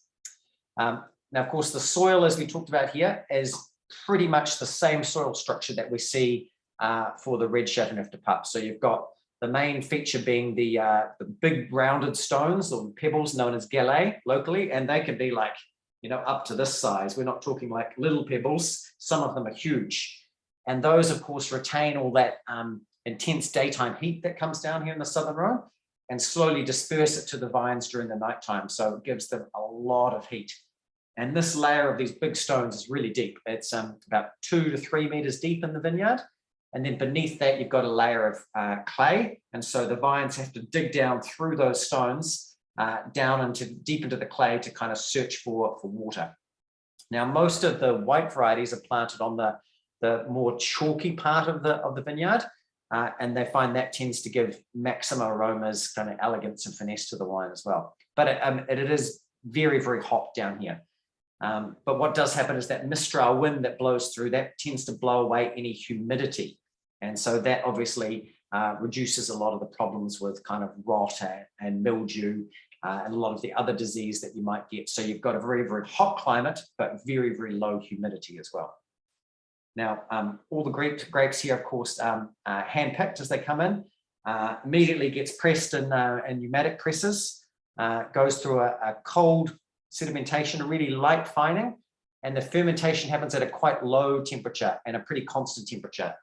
Now, of course, the soil, as we talked about here, is pretty much the same soil structure that we see for the red Chateauneuf de Pape. So you've got the main feature being the big rounded stones or pebbles known as galets locally, and they can be like, up to this size. We're not talking like little pebbles. Some of them are huge. And those, of course, retain all that intense daytime heat that comes down here in the Southern Rhone and slowly disperse it to the vines during the nighttime. So it gives them a lot of heat. And this layer of these big stones is really deep. It's about 2 to 3 meters deep in the vineyard. And then beneath that, you've got a layer of clay. And so the vines have to dig down through those stones, down deep into the clay to kind of search for water. Now, most of the white varieties are planted on the more chalky part of the vineyard. And they find that tends to give maximum aromas, kind of elegance and finesse to the wine as well. But it is very, very hot down here. But what does happen is that Mistral wind that blows through, that tends to blow away any humidity. And so that obviously reduces a lot of the problems with kind of rot and mildew and a lot of the other disease that you might get. So you've got a very, very hot climate, but very, very low humidity as well. Now, all the grapes here, of course, hand-picked as they come in, immediately gets pressed in pneumatic presses, goes through a cold sedimentation, a really light fining, and the fermentation happens at a quite low temperature and a pretty constant temperature.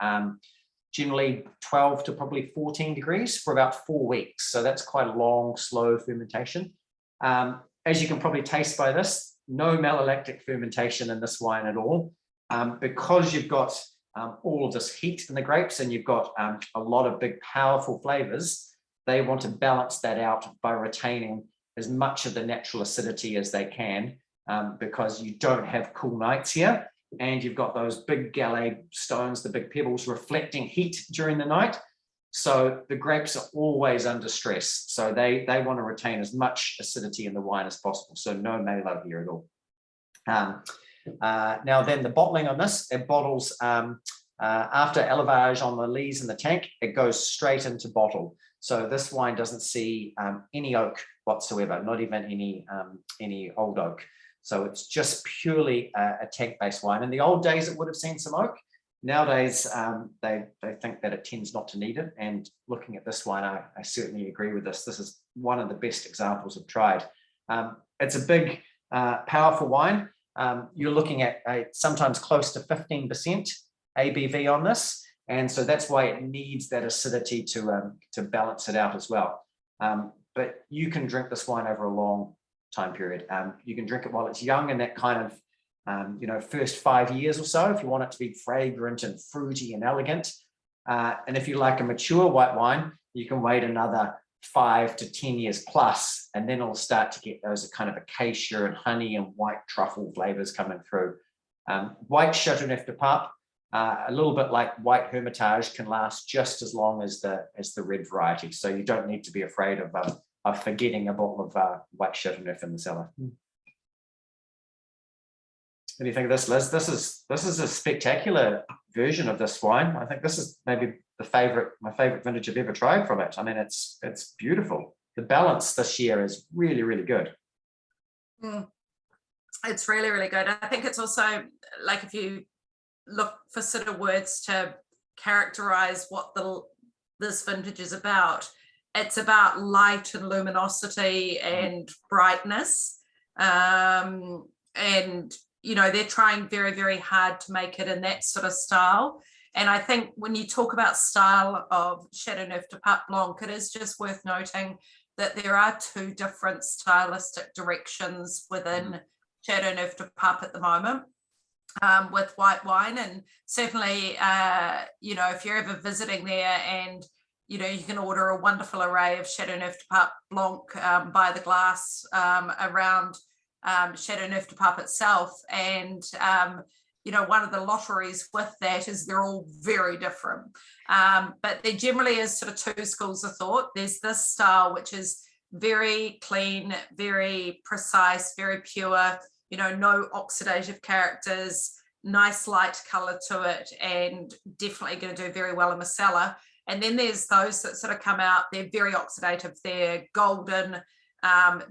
Generally 12 to probably 14 degrees for about 4 weeks. So that's quite a long, slow fermentation. As you can probably taste by this, no malolactic fermentation in this wine at all. Because you've got all of this heat in the grapes and you've got a lot of big, powerful flavors, they want to balance that out by retaining as much of the natural acidity as they can, because you don't have cool nights here. And you've got those big gallet stones, the big pebbles reflecting heat during the night. So the grapes are always under stress. So they want to retain as much acidity in the wine as possible. So no malo here at all. Now then the bottling on this, it bottles after élevage on the lees in the tank, it goes straight into bottle. So this wine doesn't see any oak whatsoever, not even any old oak. So it's just purely a tank-based wine. In the old days, it would have seen some oak. Nowadays, they think that it tends not to need it. And looking at this wine, I certainly agree with this. This is one of the best examples I've tried. It's a big, powerful wine. You're looking at sometimes close to 15% ABV on this. And so that's why it needs that acidity to balance it out as well. But you can drink this wine over a long time period. You can drink it while it's young and that kind of, first 5 years or so, if you want it to be fragrant and fruity and elegant. And if you like a mature white wine, you can wait another 5 to 10 years plus, and then it'll start to get those kind of acacia and honey and white truffle flavors coming through. White Chateauneuf de Pape, a little bit like white Hermitage, can last just as long as the red variety. So you don't need to be afraid of forgetting a bottle of white Chateauneuf in the cellar. What do you think of this, Liz? This is a spectacular version of this wine. I think this is maybe my favorite vintage I've ever tried from it. I mean, it's beautiful. The balance this year is really, really good. It's really, really good. I think it's also like, if you look for sort of words to characterize what this vintage is about, it's about light and luminosity and brightness. And they're trying very, very hard to make it in that sort of style. And I think when you talk about style of Chateauneuf de Pape Blanc, it is just worth noting that there are two different stylistic directions within Chateauneuf de Pape at the moment, with white wine. And certainly, if you're ever visiting there, and you can order a wonderful array of Chateauneuf de Pape Blanc by the glass around Chateauneuf de Pape itself. And one of the lotteries with that is they're all very different, but there generally is sort of two schools of thought. There's this style which is very clean, very precise, very pure, no oxidative characters, nice light color to it, and definitely going to do very well in the cellar. And then there's those that sort of come out, they're very oxidative, they're golden,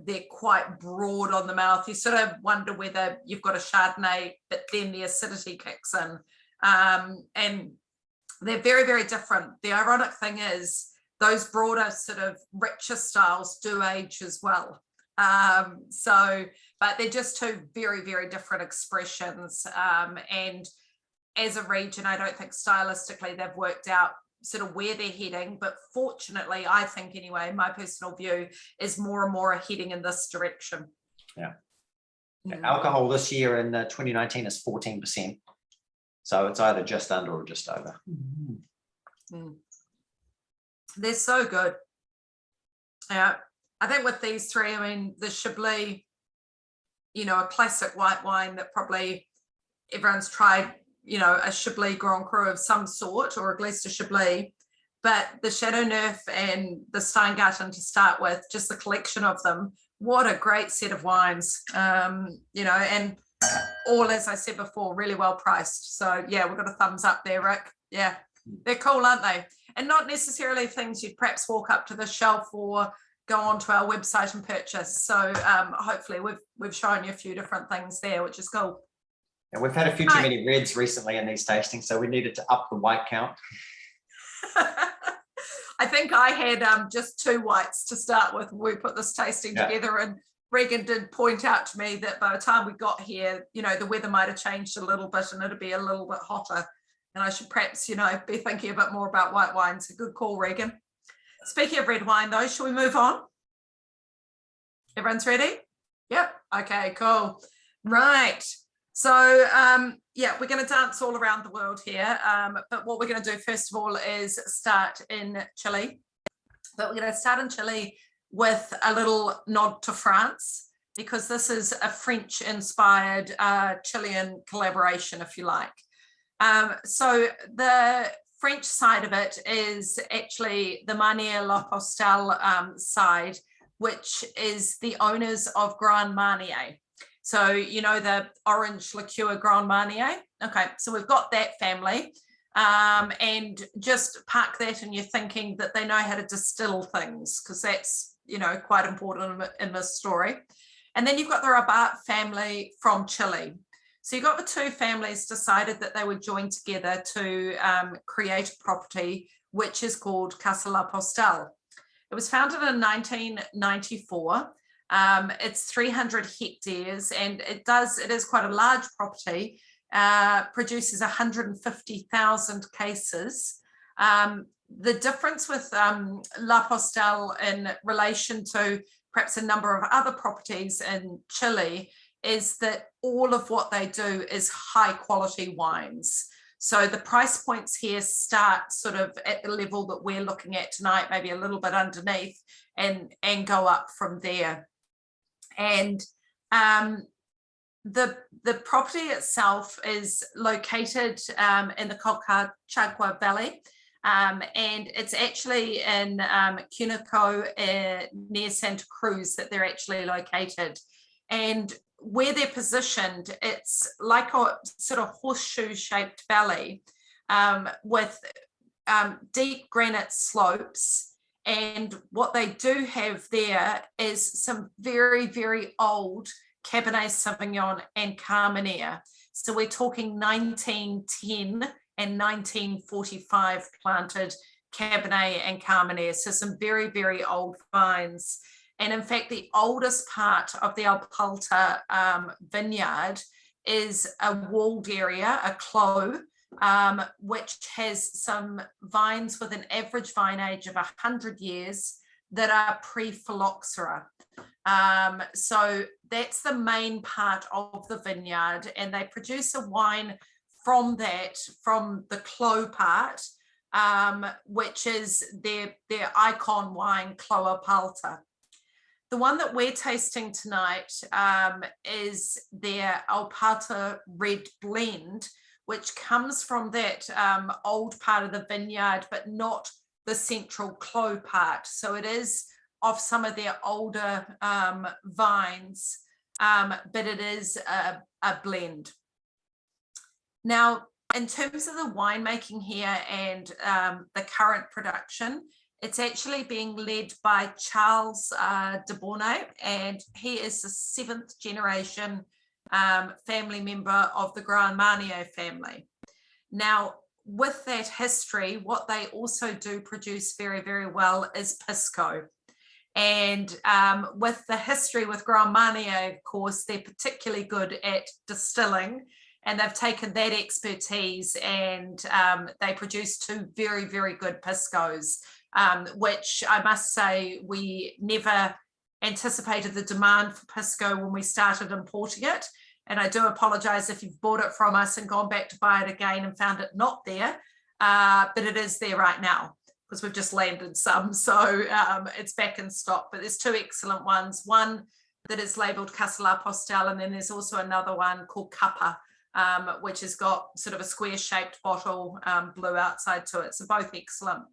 they're quite broad on the mouth. You sort of wonder whether you've got a Chardonnay, but then the acidity kicks in. And they're very, very different. The ironic thing is those broader sort of richer styles do age as well. But they're just two very, very different expressions. And as a region, I don't think stylistically they've worked out sort of where they're heading, but fortunately, I think anyway, my personal view is more and more are heading in this direction. Yeah. Alcohol this year in 2019 is 14%. So it's either just under or just over. They're so good. Yeah. I think with these three, I mean, the Chablis, a classic white wine that probably everyone's tried, a Chablis Grand Cru of some sort, or at least a Chablis, but the Chateauneuf and the Steingarten to start with, just the collection of them, what a great set of wines, and all, as I said before, really well priced. So yeah, we've got a thumbs up there, Rick. Yeah, they're cool, aren't they? And not necessarily things you'd perhaps walk up to the shelf or go onto our website and purchase. So hopefully we've shown you a few different things there, which is cool. And we've had a few too many reds recently in these tastings, so we needed to up the white count. I think I had just 2 whites to start with when we put this tasting together, and Regan did point out to me that by the time we got here, you know, the weather might have changed a little bit and it'll be a little bit hotter. And I should perhaps, you know, be thinking a bit more about white wines. A good call, Regan. Speaking of red wine, though, shall we move on? Everyone's ready? Yep. Okay, cool. Right. So, yeah, we're going to dance all around the world here. But what we're going to do, first of all, is start in Chile. But we're going to start in Chile with a little nod to France, because this is a French-inspired Chilean collaboration, if you like. So the French side of it is actually the La Postel side, which is the owners of Grand Marnier. So, you know, the orange liqueur Grand Marnier. Okay, so we've got that family. And just park that in your thinking that they know how to distill things, because that's, you know, quite important in this story. And then you've got the Rabat family from Chile. So you've got the two families decided that they would join together to create a property which is called Casa La Postel. It was founded in 1994. It's 300 hectares, and it is quite a large property. Produces 150,000 cases. The difference with La Postel in relation to perhaps a number of other properties in Chile is that all of what they do is high quality wines. So the price points here start sort of at the level that we're looking at tonight, maybe a little bit underneath, and go up from there. And the property itself is located in the Colchagua Valley, and it's actually in Cunico near Santa Cruz that they're actually located. And where they're positioned, it's like a sort of horseshoe shaped valley with deep granite slopes. And what they do have there is some very, very old Cabernet Sauvignon and Carmenere. So we're talking 1910 and 1945 planted Cabernet and Carmenere. So some very, very old vines. And in fact, the oldest part of the Apalta vineyard is a walled area, a Clos, which has some vines with an average vine age of 100 years that are pre-phylloxera. So that's the main part of the vineyard, and they produce a wine from the Clos part, which is their icon wine, Clos Apalta. The one that we're tasting tonight is their Apalta Red Blend, which comes from that old part of the vineyard, but not the central Clos part. So it is of some of their older vines, but it is a blend. Now, in terms of the winemaking here and the current production, it's actually being led by Charles de Bornay, and he is the 7th generation family member of the Grand Marnier family. Now, with that history, what they also do produce very, very well is Pisco. And with the history with Grand Marnier, of course, they're particularly good at distilling, and they've taken that expertise and they produce 2 very, very good Piscos, which I must say we never anticipated the demand for Pisco when we started importing it. And I do apologize if you've bought it from us and gone back to buy it again and found it not there, but it is there right now because we've just landed some. So it's back in stock, but there's 2 excellent ones. One that is labeled Casa La Postel, and then there's also another one called Cuppa, which has got sort of a square shaped bottle, blue outside to it. So both excellent.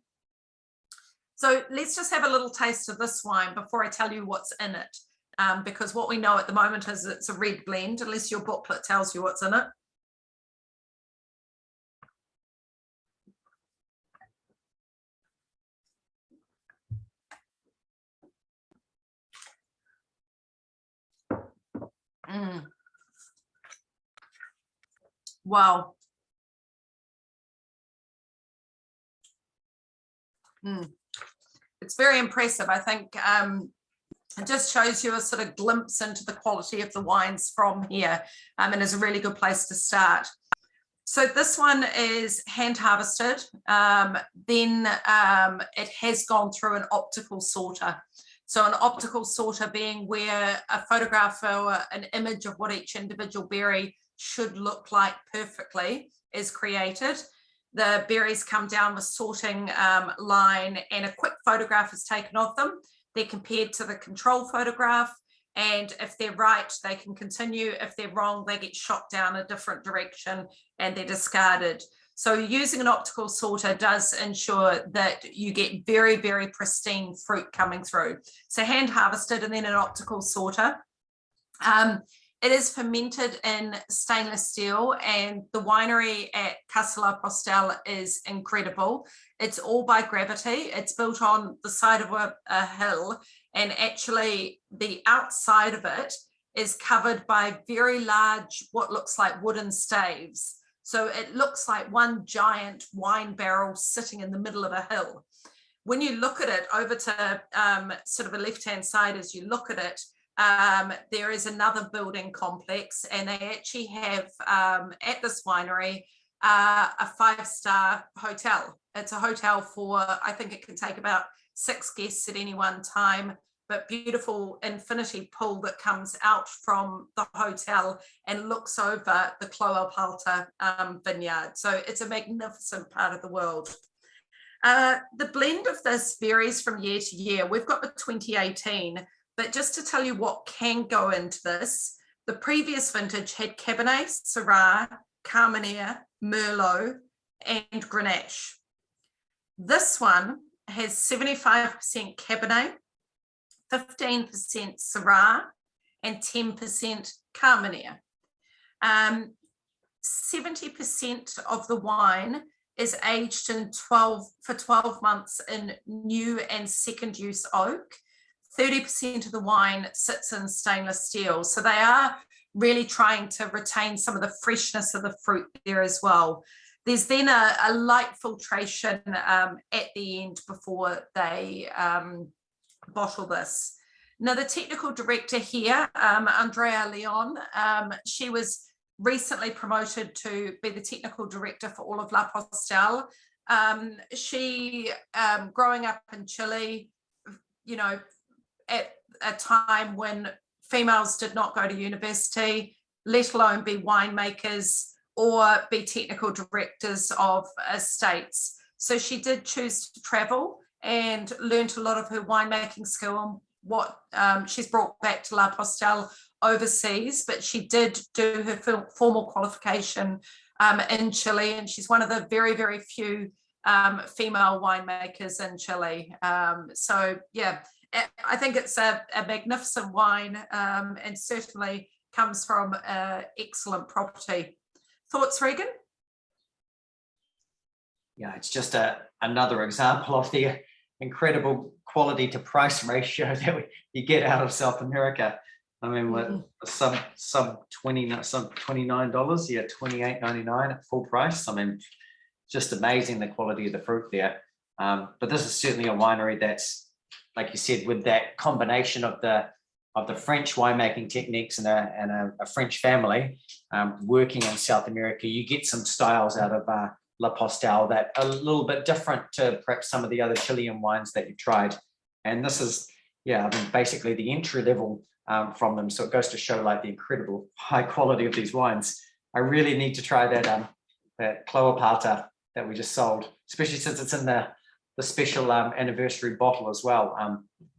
So let's just have a little taste of this wine before I tell you what's in it. Because what we know at the moment is it's a red blend, unless your booklet tells you what's in it. Wow. It's very impressive. I think It just shows you a sort of glimpse into the quality of the wines from here, and is a really good place to start. So this one is hand harvested, then it has gone through an optical sorter. So an optical sorter being where a photograph or an image of what each individual berry should look like perfectly is created. The berries come down with sorting line, and a quick photograph is taken of them. They're compared to the control photograph, and if they're right, they can continue. If they're wrong, they get shot down a different direction and they're discarded. So using an optical sorter does ensure that you get very, very pristine fruit coming through. So hand harvested and then an optical sorter. It is fermented in stainless steel, and the winery at Casa La Postel is incredible. It's all by gravity. It's built on the side of a hill, and actually the outside of it is covered by very large, what looks like wooden staves. So it looks like one giant wine barrel sitting in the middle of a hill. When you look at it over to sort of a left-hand side, as you look at it, there is another building complex, and they actually have at this winery a 5-star hotel. It's a hotel for, I think it can take about 6 guests at any one time, but beautiful infinity pool that comes out from the hotel and looks over the Clos Apalta vineyard. So it's a magnificent part of the world. The blend of this varies from year to year. We've got the 2018, but just to tell you what can go into this, the previous vintage had Cabernet, Syrah, Carmenere, Merlot, and Grenache. This one has 75% Cabernet, 15% Syrah, and 10% Carmenere. 70% of the wine is aged for 12 months in new and second use oak. 30% of the wine sits in stainless steel. So they are really trying to retain some of the freshness of the fruit there as well. There's then a light filtration at the end before they bottle this. Now, the technical director here, Andrea Leon, she was recently promoted to be the technical director for all of Lapostolle. She, growing up in Chile, you know, at a time when females did not go to university, let alone be winemakers or be technical directors of estates. So she did choose to travel and learned a lot of her winemaking skill and what she's brought back to Lapostolle overseas, but she did do her formal qualification in Chile, and she's one of the very, very few female winemakers in Chile. So yeah, I think it's a magnificent wine, and certainly comes from excellent property. Thoughts, Regan? Yeah, it's just another example of the incredible quality to price ratio that you get out of South America. I mean, with some $29, yeah, $28.99 at full price. I mean, just amazing the quality of the fruit there. But this is certainly a winery that's, like you said, with that combination of the French winemaking techniques and a French family working in South America. You get some styles out of Lapostolle that are a little bit different to perhaps some of the other Chilean wines that you've tried. And this is, yeah, I mean, basically the entry level from them. So it goes to show like the incredible high quality of these wines. I really need to try that Clos Apalta that we just sold, especially since it's in the special anniversary bottle as well.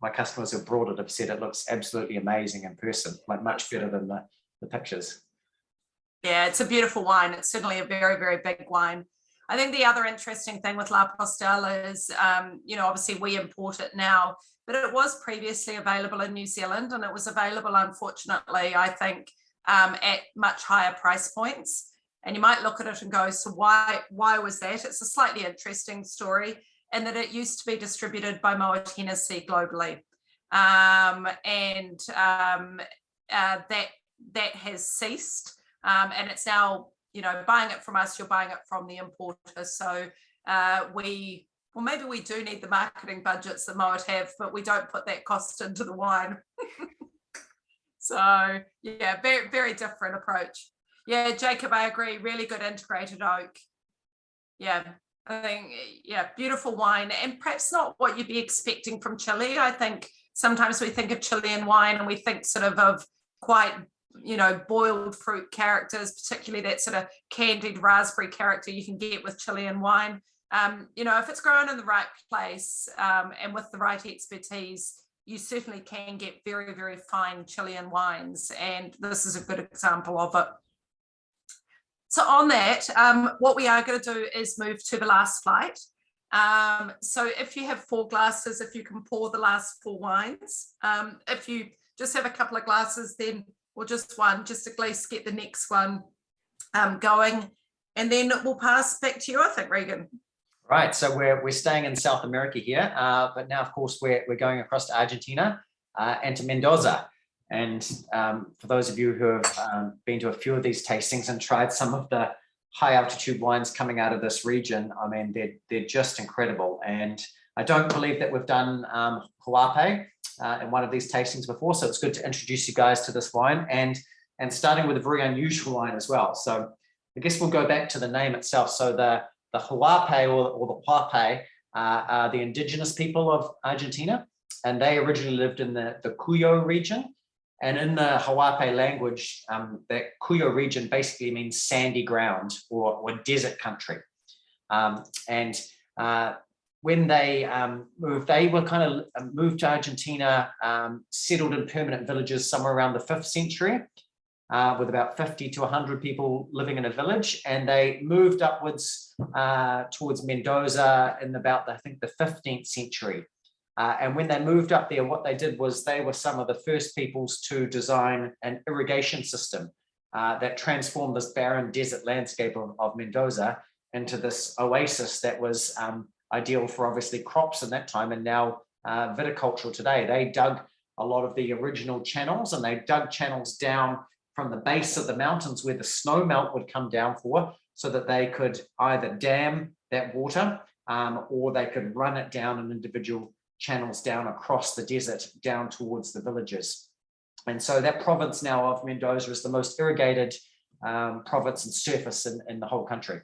My customers who brought it have said it looks absolutely amazing in person, like much better than the pictures. Yeah, it's a beautiful wine. It's certainly a very, very big wine. I think the other interesting thing with Lapostolle is, obviously we import it now, but it was previously available in New Zealand, and it was available, unfortunately, I think, at much higher price points. And you might look at it and go, so why was that? It's a slightly interesting story, in that it used to be distributed by Moët Hennessy globally. That has ceased, and it's now, buying it from us, you're buying it from the importer. So we Well, maybe we do need the marketing budgets that Moat have, but we don't put that cost into the wine. So yeah, very, very different approach. Yeah, Jacob, I agree. Really good integrated oak. Yeah, I think, yeah, beautiful wine, and perhaps not what you'd be expecting from Chile. I think sometimes we think of Chilean wine and we think sort of quite, you know, boiled fruit characters, particularly that sort of candied raspberry character you can get with Chilean wine. You know, if it's grown in the right place and with the right expertise, you certainly can get very, very fine Chilean wines, and this is a good example of it. So on that, what we are going to do is move to the last flight. So if you have 4 glasses, if you can pour the last 4 wines, if you just have a couple of glasses, then, or just one, just at least get the next one going, and then we'll pass back to you, I think, Regan. Right, so we're staying in South America here, but now, of course, we're going across to Argentina and to Mendoza. And for those of you who have been to a few of these tastings and tried some of the high altitude wines coming out of this region, I mean, they're just incredible. And I don't believe that we've done Huarpe in one of these tastings before, so it's good to introduce you guys to this wine, and starting with a very unusual wine as well. So I guess we'll go back to the name itself. So the Huarpe or the Huarpe are the indigenous people of Argentina, and they originally lived in the Cuyo region. And in the Huarpe language, that Cuyo region basically means sandy ground or desert country. And when they moved, they were kind of moved to Argentina, settled in permanent villages somewhere around the 5th century, with about 50 to 100 people living in a village. And they moved upwards towards Mendoza in about, I think, the 15th century. And when they moved up there, what they did was they were some of the first peoples to design an irrigation system that transformed this barren desert landscape of Mendoza into this oasis that was ideal for obviously crops in that time, and now viticultural today. They dug a lot of the original channels, and they dug channels down from the base of the mountains where the snow melt would come down for, so that they could either dam that water or they could run it down in individual channels down across the desert down towards the villages. And so that province now of Mendoza is the most irrigated province and surface in the whole country.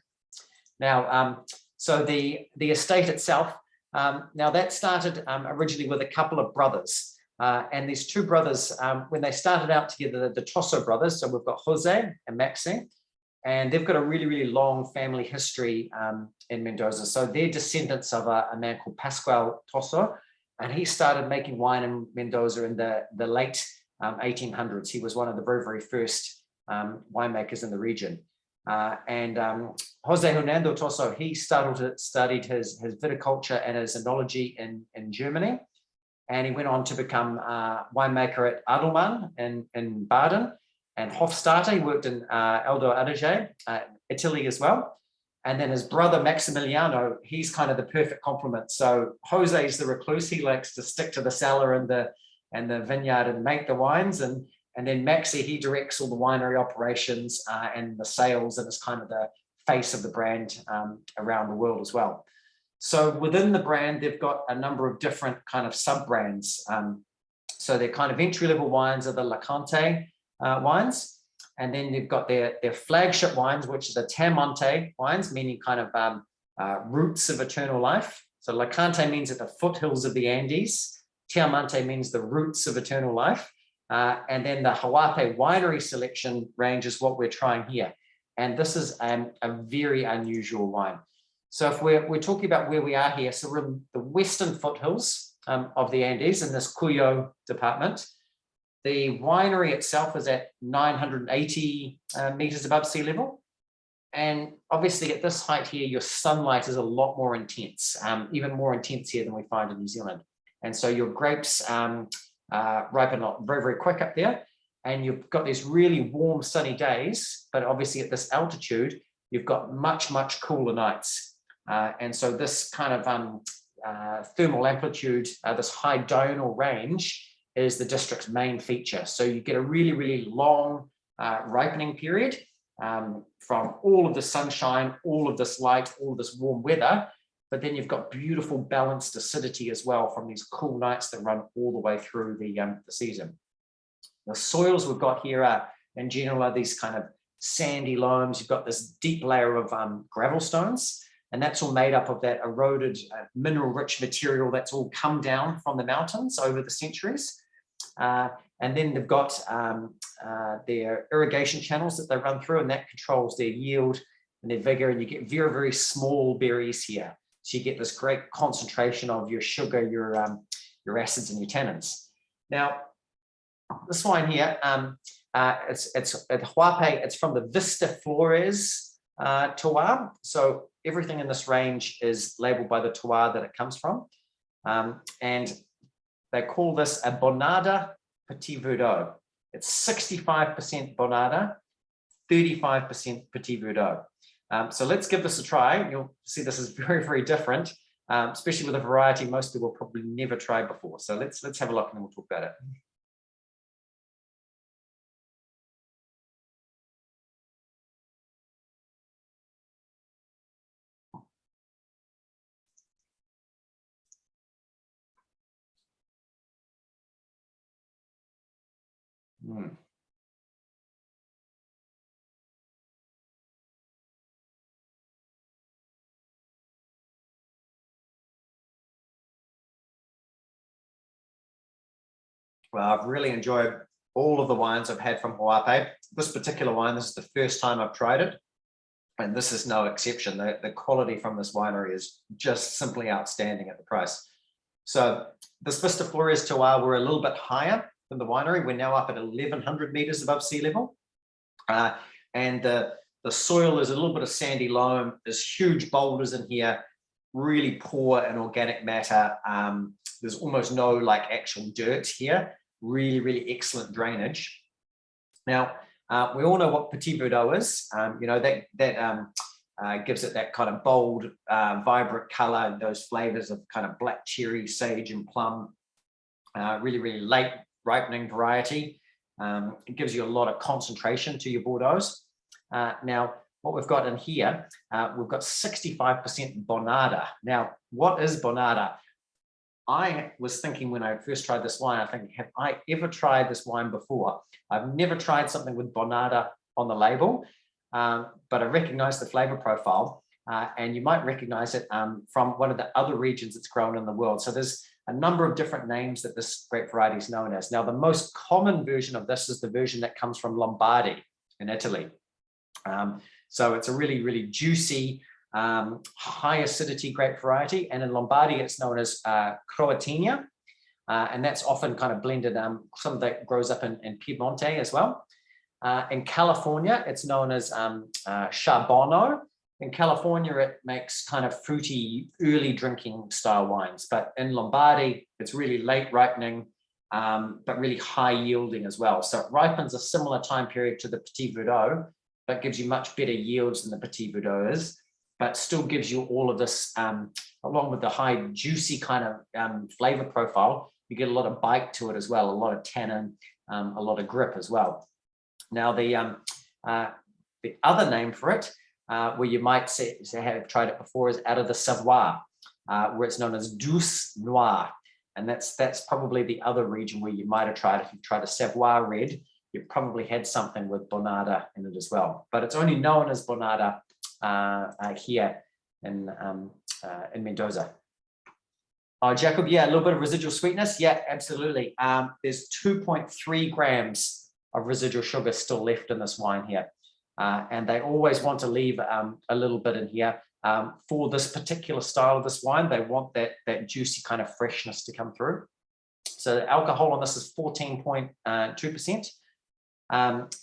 Now, so the estate itself, now that started originally with a couple of brothers. And these 2 brothers, when they started out together, the Tosso brothers, so we've got Jose and Maxi, and they've got a really, really long family history in Mendoza. So they're descendants of a man called Pascual Tosso, and he started making wine in Mendoza in the late 1800s. He was one of the very, very first winemakers in the region. And Jose Hernando Tosso, he studied his viticulture and his enology in Germany. And he went on to become a winemaker at Adelman in Baden, and Hofstadter. He worked in Alto Adige, Italy as well. And then his brother Maximiliano, he's kind of the perfect complement. So Jose is the recluse. He likes to stick to the cellar and the vineyard and make the wines. And then Maxi, he directs all the winery operations and the sales, and is kind of the face of the brand around the world as well. So within the brand, they've got a number of different kind of sub-brands. So their kind of entry-level wines are the Lacante wines. And then they've got their flagship wines, which is the Termonte wines, meaning kind of roots of eternal life. So Lacante means at the foothills of the Andes. Termonte means the roots of eternal life. And then the Huarpe winery selection range is what we're trying here. And this is a very unusual wine. So if we're talking about where we are here, so we're in the western foothills of the Andes in this Cuyo department. The winery itself is at 980 meters above sea level. And obviously at this height here, your sunlight is a lot more intense, even more intense here than we find in New Zealand. And so your grapes ripen very, very quick up there. And you've got these really warm, sunny days, but obviously at this altitude, you've got much, much cooler nights. And so this kind of thermal amplitude, this high diurnal range, is the district's main feature. So you get a really, really long ripening period from all of the sunshine, all of this light, all of this warm weather, but then you've got beautiful balanced acidity as well from these cool nights that run all the way through the season. The soils we've got here are, in general, are these kind of sandy loams. You've got this deep layer of gravel stones, and that's all made up of that eroded, mineral-rich material that's all come down from the mountains over the centuries. And then they've got their irrigation channels that they run through, and that controls their yield and their vigor, and you get very, very small berries here. So you get this great concentration of your sugar, your acids and your tannins. Now, this wine here, it's at Huarpe. It's from the Vista Flores terroir. So everything in this range is labeled by the terroir that it comes from. And they call this a Bonarda Petit Verdot. It's 65% Bonarda, 35% Petit Verdot. So let's give this a try. You'll see this is very, very different, especially with a variety most people probably never tried before. So let's have a look and then we'll talk about it. Mm. Well, I've really enjoyed all of the wines I've had from Huarpe. This particular wine, this is the first time I've tried it, and this is no exception. The quality from this winery is just simply outstanding at the price. So this Vista Flores terroir, we're a little bit higher than the winery. We're now up at 1,100 meters above sea level. And the soil is a little bit of sandy loam. There's huge boulders in here, really poor in organic matter. There's almost no like actual dirt here. Really, really excellent drainage. Now, we all know what Petit Verdot is. You know, that gives it that kind of bold, vibrant color, those flavors of kind of black cherry, sage, and plum. Really, really late ripening variety. It gives you a lot of concentration to your Bordeaux. Now, what we've got in here, we've got 65% Bonarda. Now, what is Bonarda? I was thinking when I first tried this wine, I think, have I ever tried this wine before? I've never tried something with Bonarda on the label, but I recognize the flavor profile, and you might recognize it from one of the other regions it's grown in the world. So there's a number of different names that this grape variety is known as. Now, the most common version of this is the version that comes from Lombardy in Italy. So it's a really, really juicy, high acidity grape variety, and in Lombardy it's known as Croatina, and that's often kind of blended. Some of that grows up in Piemonte as well. In California it's known as Charbono. In California it makes kind of fruity, early drinking style wines, but in Lombardy it's really late ripening, but really high yielding as well. So it ripens a similar time period to the Petit Verdot, but gives you much better yields than the Petit Verdot is, but still gives you all of this, along with the high juicy kind of flavor profile. You get a lot of bite to it as well, a lot of tannin, a lot of grip as well. Now the other name for it, where you might say have tried it before, is out of the Savoie, where it's known as Douce Noir, and that's probably the other region where you might have tried. If you've tried a Savoie red, you've probably had something with Bonarda in it as well, but it's only known as Bonarda here in Mendoza. Oh, Jacob, yeah, a little bit of residual sweetness. Yeah, absolutely. There's 2.3 grams of residual sugar still left in this wine here. And they always want to leave a little bit in here. For this particular style of this wine, they want that juicy kind of freshness to come through. So the alcohol on this is 14.2%.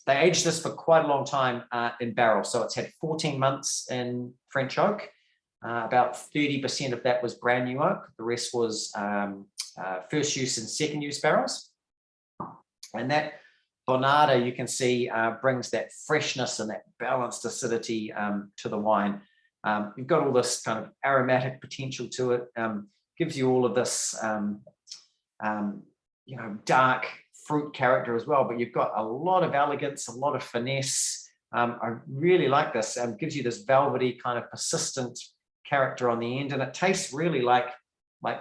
They aged this for quite a long time in barrel. So it's had 14 months in French oak. About 30% of that was brand new oak. The rest was first use and second use barrels. And that Bonarda, you can see, brings that freshness and that balanced acidity to the wine. You've got all this kind of aromatic potential to it. Gives you all of this, you know, dark fruit character as well, but you've got a lot of elegance, a lot of finesse. I really like this. Gives you this velvety kind of persistent character on the end, and it tastes really like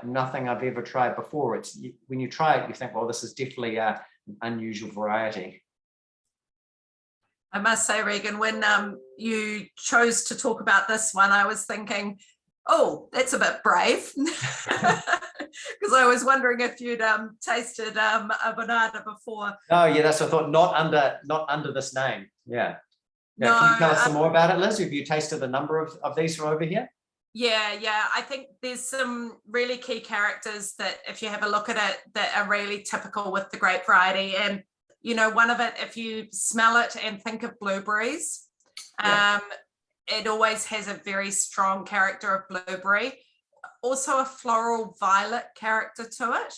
nothing I've ever tried before. When you try it, you think, well, this is definitely an unusual variety. I must say, Regan, when you chose to talk about this one, I was thinking, oh, that's a bit brave, because I was wondering if you'd tasted a Bonarda before. Oh yeah, that's what I thought. Not under this name. Yeah. No, can you tell us some more about it, Liz? Have you tasted a number of these from over here? Yeah. I think there's some really key characters that, if you have a look at it, that are really typical with the grape variety. And you know, one of it, if you smell it and think of blueberries, it always has a very strong character of blueberry, also a floral violet character to it.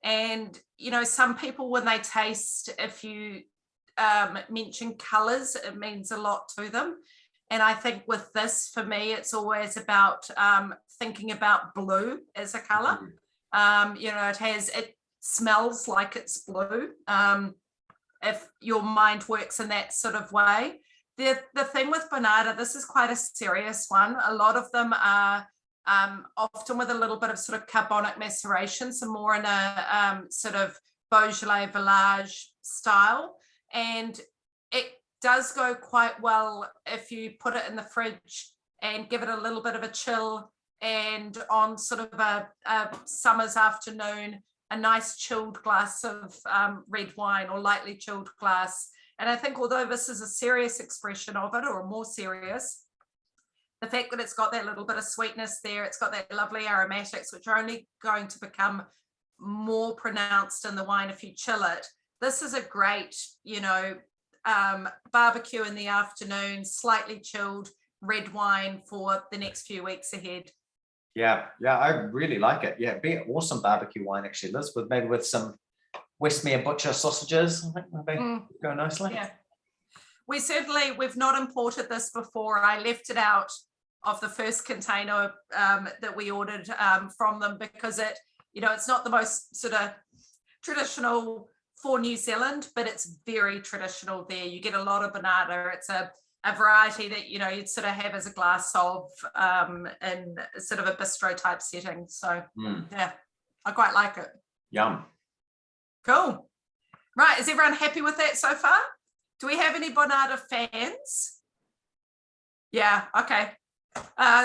And, you know, some people, when they taste, if you mention colors, it means a lot to them. And I think with this, for me, it's always about thinking about blue as a color. You know, it smells like it's blue. If your mind works in that sort of way. The thing with Bonarda, this is quite a serious one. A lot of them are often with a little bit of sort of carbonic maceration, so more in a sort of Beaujolais Village style. And it does go quite well if you put it in the fridge and give it a little bit of a chill, and on sort of a summer's afternoon, a nice chilled glass of red wine, or lightly chilled glass. And I think although this is a serious expression of it, or more serious, the fact that it's got that little bit of sweetness there, it's got that lovely aromatics, which are only going to become more pronounced in the wine if you chill it. This is a great, you know, barbecue in the afternoon, slightly chilled red wine for the next few weeks ahead. Yeah, I really like it. Yeah, be an awesome barbecue wine, actually, Liz, with some Westmere butcher sausages. I think maybe go nicely. Yeah, we've not imported this before. I left it out of the first container that we ordered from them, because it's not the most sort of traditional for New Zealand, but it's very traditional there. You get a lot of Bonarda. It's a variety that, you know, you'd sort of have as a glass of in sort of a bistro type setting. So yeah, I quite like it. Yum. Cool. Right, is everyone happy with that so far? Do we have any Bonarda fans? Yeah, okay.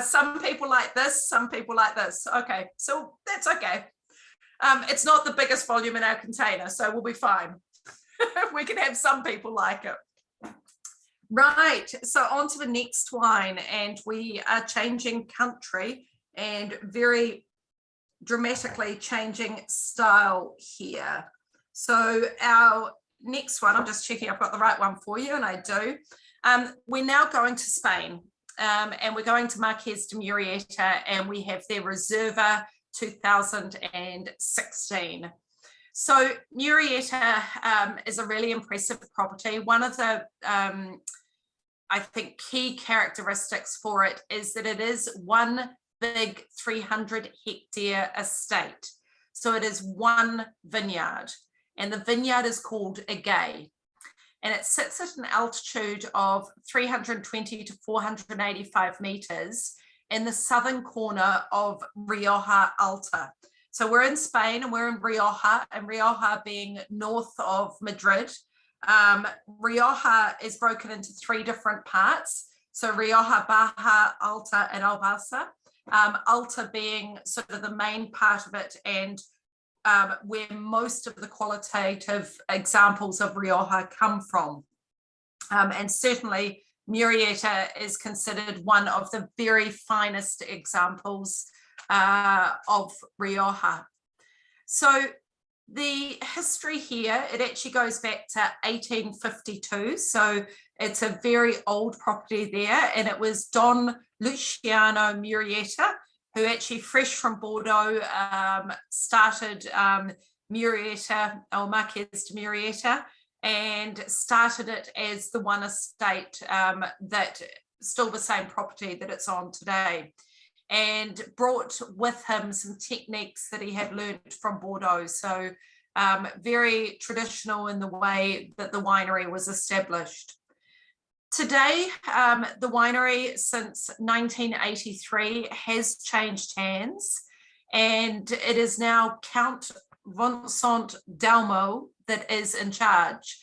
Some people like this, some people like this. Okay, so that's okay. It's not the biggest volume in our container, so we'll be fine. We can have some people like it. Right, so on to the next wine, and we are changing country and very dramatically changing style here. So our next one, I'm just checking I've got the right one for you, and I do. We're now going to Spain, and we're going to Marques de Murrieta, and we have their Reserva 2016. So Murrieta is a really impressive property. One of the, I think, key characteristics for it is that it is one big 300 hectare estate. So it is one vineyard, and the vineyard is called Agay, and it sits at an altitude of 320 to 485 meters in the southern corner of Rioja Alta. So we're in Spain, and we're in Rioja, and Rioja being north of Madrid. Rioja is broken into three different parts. So Rioja, Baja, Alta, and Albasa. Alta being sort of the main part of it, and where most of the qualitative examples of Rioja come from. And certainly Murrieta is considered one of the very finest examples of Rioja. So the history here, it actually goes back to 1852. So it's a very old property there, and it was Don Luciano Murrieta, who actually fresh from Bordeaux started Murrieta, or Marques de Murrieta, and started it as the one estate that still the same property that it's on today, and brought with him some techniques that he had learned from Bordeaux. So very traditional in the way that the winery was established. Today, the winery since 1983 has changed hands, and it is now Count Vincent Dalmo that is in charge.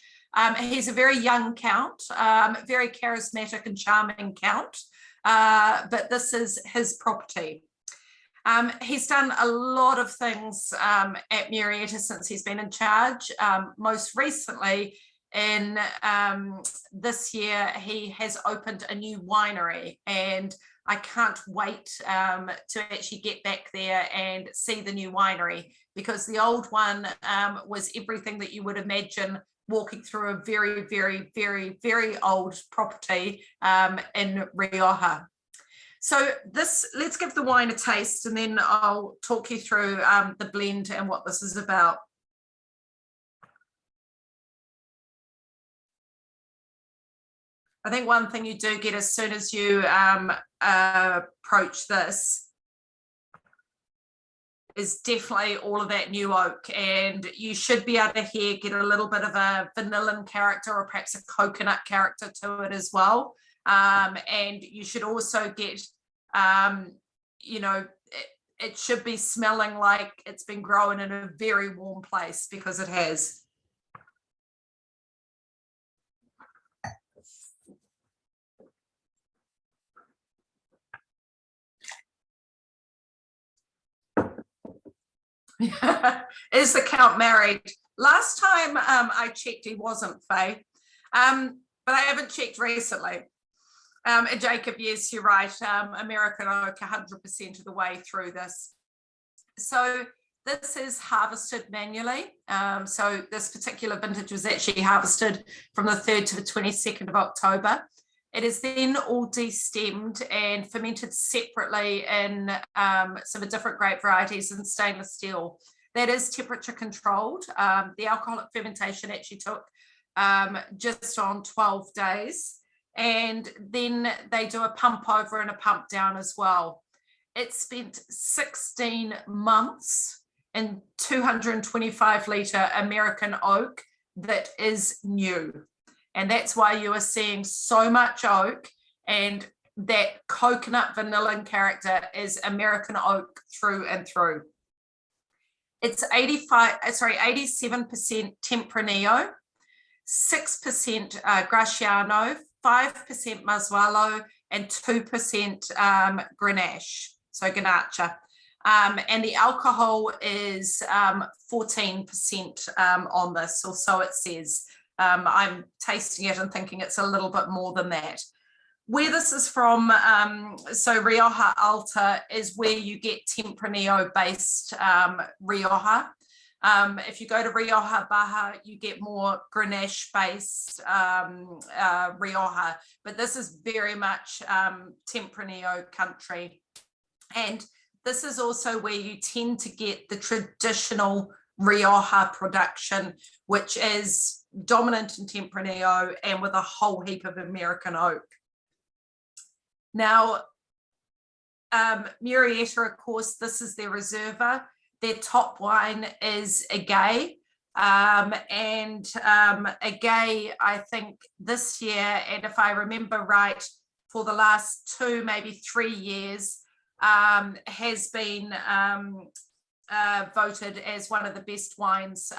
He's a very young count, very charismatic and charming count, but this is his property. He's done a lot of things at Murrieta since he's been in charge. Most recently, in this year, he has opened a new winery, and I can't wait to actually get back there and see the new winery, because the old one was everything that you would imagine walking through a very, very, very, very old property in Rioja. So let's give the wine a taste, and then I'll talk you through the blend and what this is about. I think one thing you do get as soon as you approach this is definitely all of that new oak, and you should be able to get a little bit of a vanillin character or perhaps a coconut character to it as well. And you should also get, it should be smelling like it's been grown in a very warm place, because it has. Is the Count married? Last time I checked, he wasn't, Faye. But I haven't checked recently. And Jacob, yes, you're right. American oak 100% of the way through this. So this is harvested manually. So this particular vintage was actually harvested from the 3rd to the 22nd of October. It is then all destemmed and fermented separately in some different grape varieties in stainless steel. That is temperature controlled. The alcoholic fermentation actually took just on 12 days. And then they do a pump over and a pump down as well. It spent 16 months in 225 litre American oak that is new. And that's why you are seeing so much oak, and that coconut vanillin character is American oak through and through. It's 87% Tempranillo, 6% Graciano, 5% Mazuelo, and 2% Grenache, so Ganache. And the alcohol is 14% on this, or so it says. I'm tasting it and thinking it's a little bit more than that. Where this is from, so Rioja Alta is where you get Tempranillo based Rioja. If you go to Rioja Baja, you get more Grenache based Rioja, but this is very much Tempranillo country. And this is also where you tend to get the traditional Rioja production, which is dominant in Tempranillo and with a whole heap of American oak. Now, Murrieta, of course, this is their Reserva. Their top wine is Agay. And Agay, I think this year, and if I remember right, for the last 2, maybe 3 years, has been voted as one of the best wines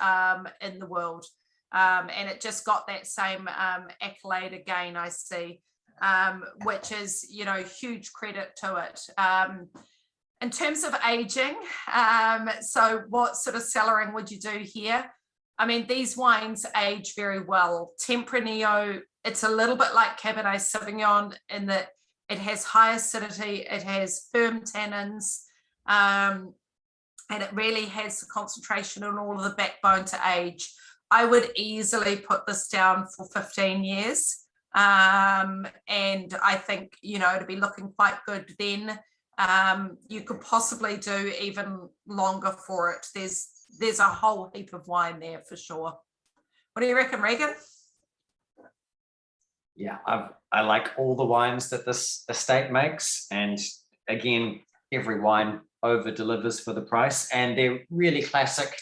in the world. And it just got that same accolade again, I see, which is, huge credit to it. In terms of aging, so what sort of cellaring would you do here? I mean, these wines age very well. Tempranillo, it's a little bit like Cabernet Sauvignon in that it has high acidity, it has firm tannins, and it really has the concentration on all of the backbone to age. I would easily put this down for 15 years. And I think, to be looking quite good then. You could possibly do even longer for it. There's a whole heap of wine there for sure. What do you reckon, Regan? Yeah, I like all the wines that this estate makes, and again, every wine over delivers for the price, and they're really classic,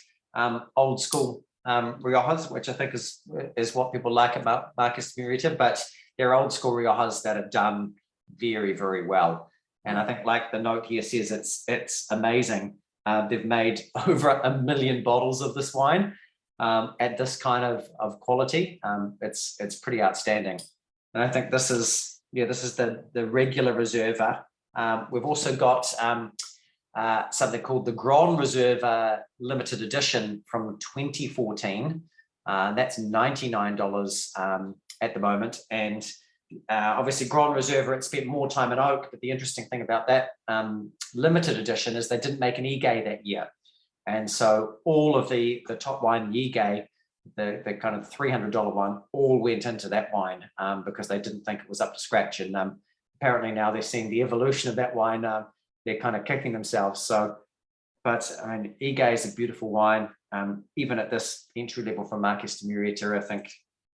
old school Riojas, which I think is what people like about Marques Murrieta, but they're old school Riojas that are done very, very well. And I think, like the note here says, it's amazing. They've made over 1 million bottles of this wine at this kind of quality. It's pretty outstanding. And I think this is the regular Reserva. We've also got something called the Grand Reserva limited edition from 2014. That's $99 at the moment. And obviously Grand Reserva, it spent more time in oak, but the interesting thing about that limited edition is they didn't make an Ygay that year. And so all of the top wine, the Ygay, the kind of $300 one, all went into that wine because they didn't think it was up to scratch. And apparently now they're seeing the evolution of that wine. They're kind of kicking themselves. So, but I mean, Ygay is a beautiful wine. Even at this entry level from Marques to Murrieta, I think,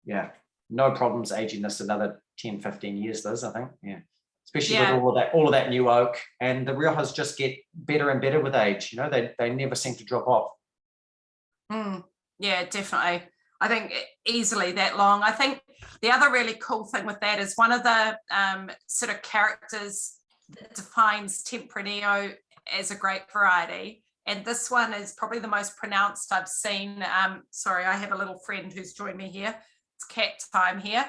yeah, no problems aging this another 10, 15 years, Liz, I think. Yeah. Especially with all of that new oak, and the Riojas just get better and better with age. You know, they never seem to drop off. Yeah, definitely. I think easily that long. I think the other really cool thing with that is one of the sort of characters that defines Tempranillo as a grape variety. And this one is probably the most pronounced I've seen. Sorry, I have a little friend who's joined me here. It's cat time here.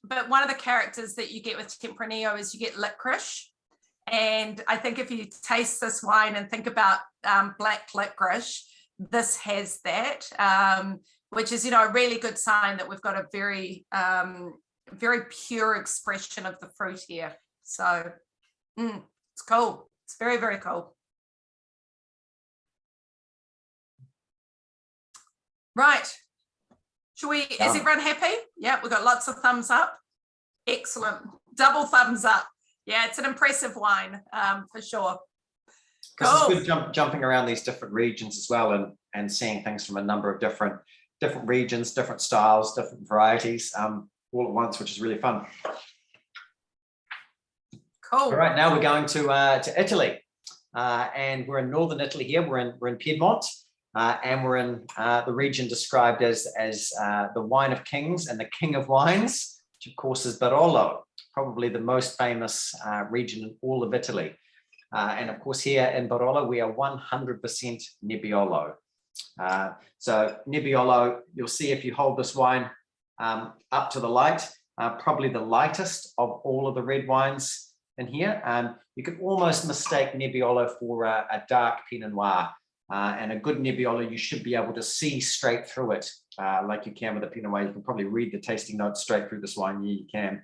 But one of the characters that you get with Tempranillo is you get licorice. And I think if you taste this wine and think about black licorice, this has that, which is, a really good sign that we've got a very, very pure expression of the fruit here. So it's cool. It's very, very cool. Right. Is everyone happy? Yeah, we've got lots of thumbs up. Excellent. Double thumbs up. Yeah, it's an impressive wine for sure. Cool. It's good jumping around these different regions as well and seeing things from a number of different regions, different styles, different varieties all at once, which is really fun. Cool. All right, now we're going to Italy, and we're in northern Italy here. We're in Piedmont. And we're in the region described as the wine of kings and the king of wines, which of course is Barolo, probably the most famous region in all of Italy. And of course here in Barolo, we are 100% Nebbiolo. So Nebbiolo, you'll see if you hold this wine up to the light, probably the lightest of all of the red wines in here. You could almost mistake Nebbiolo for a dark Pinot Noir. And a good Nebbiolo, you should be able to see straight through it, like you can with a Pinot Noir. You can probably read the tasting notes straight through this wine. Yeah, you can,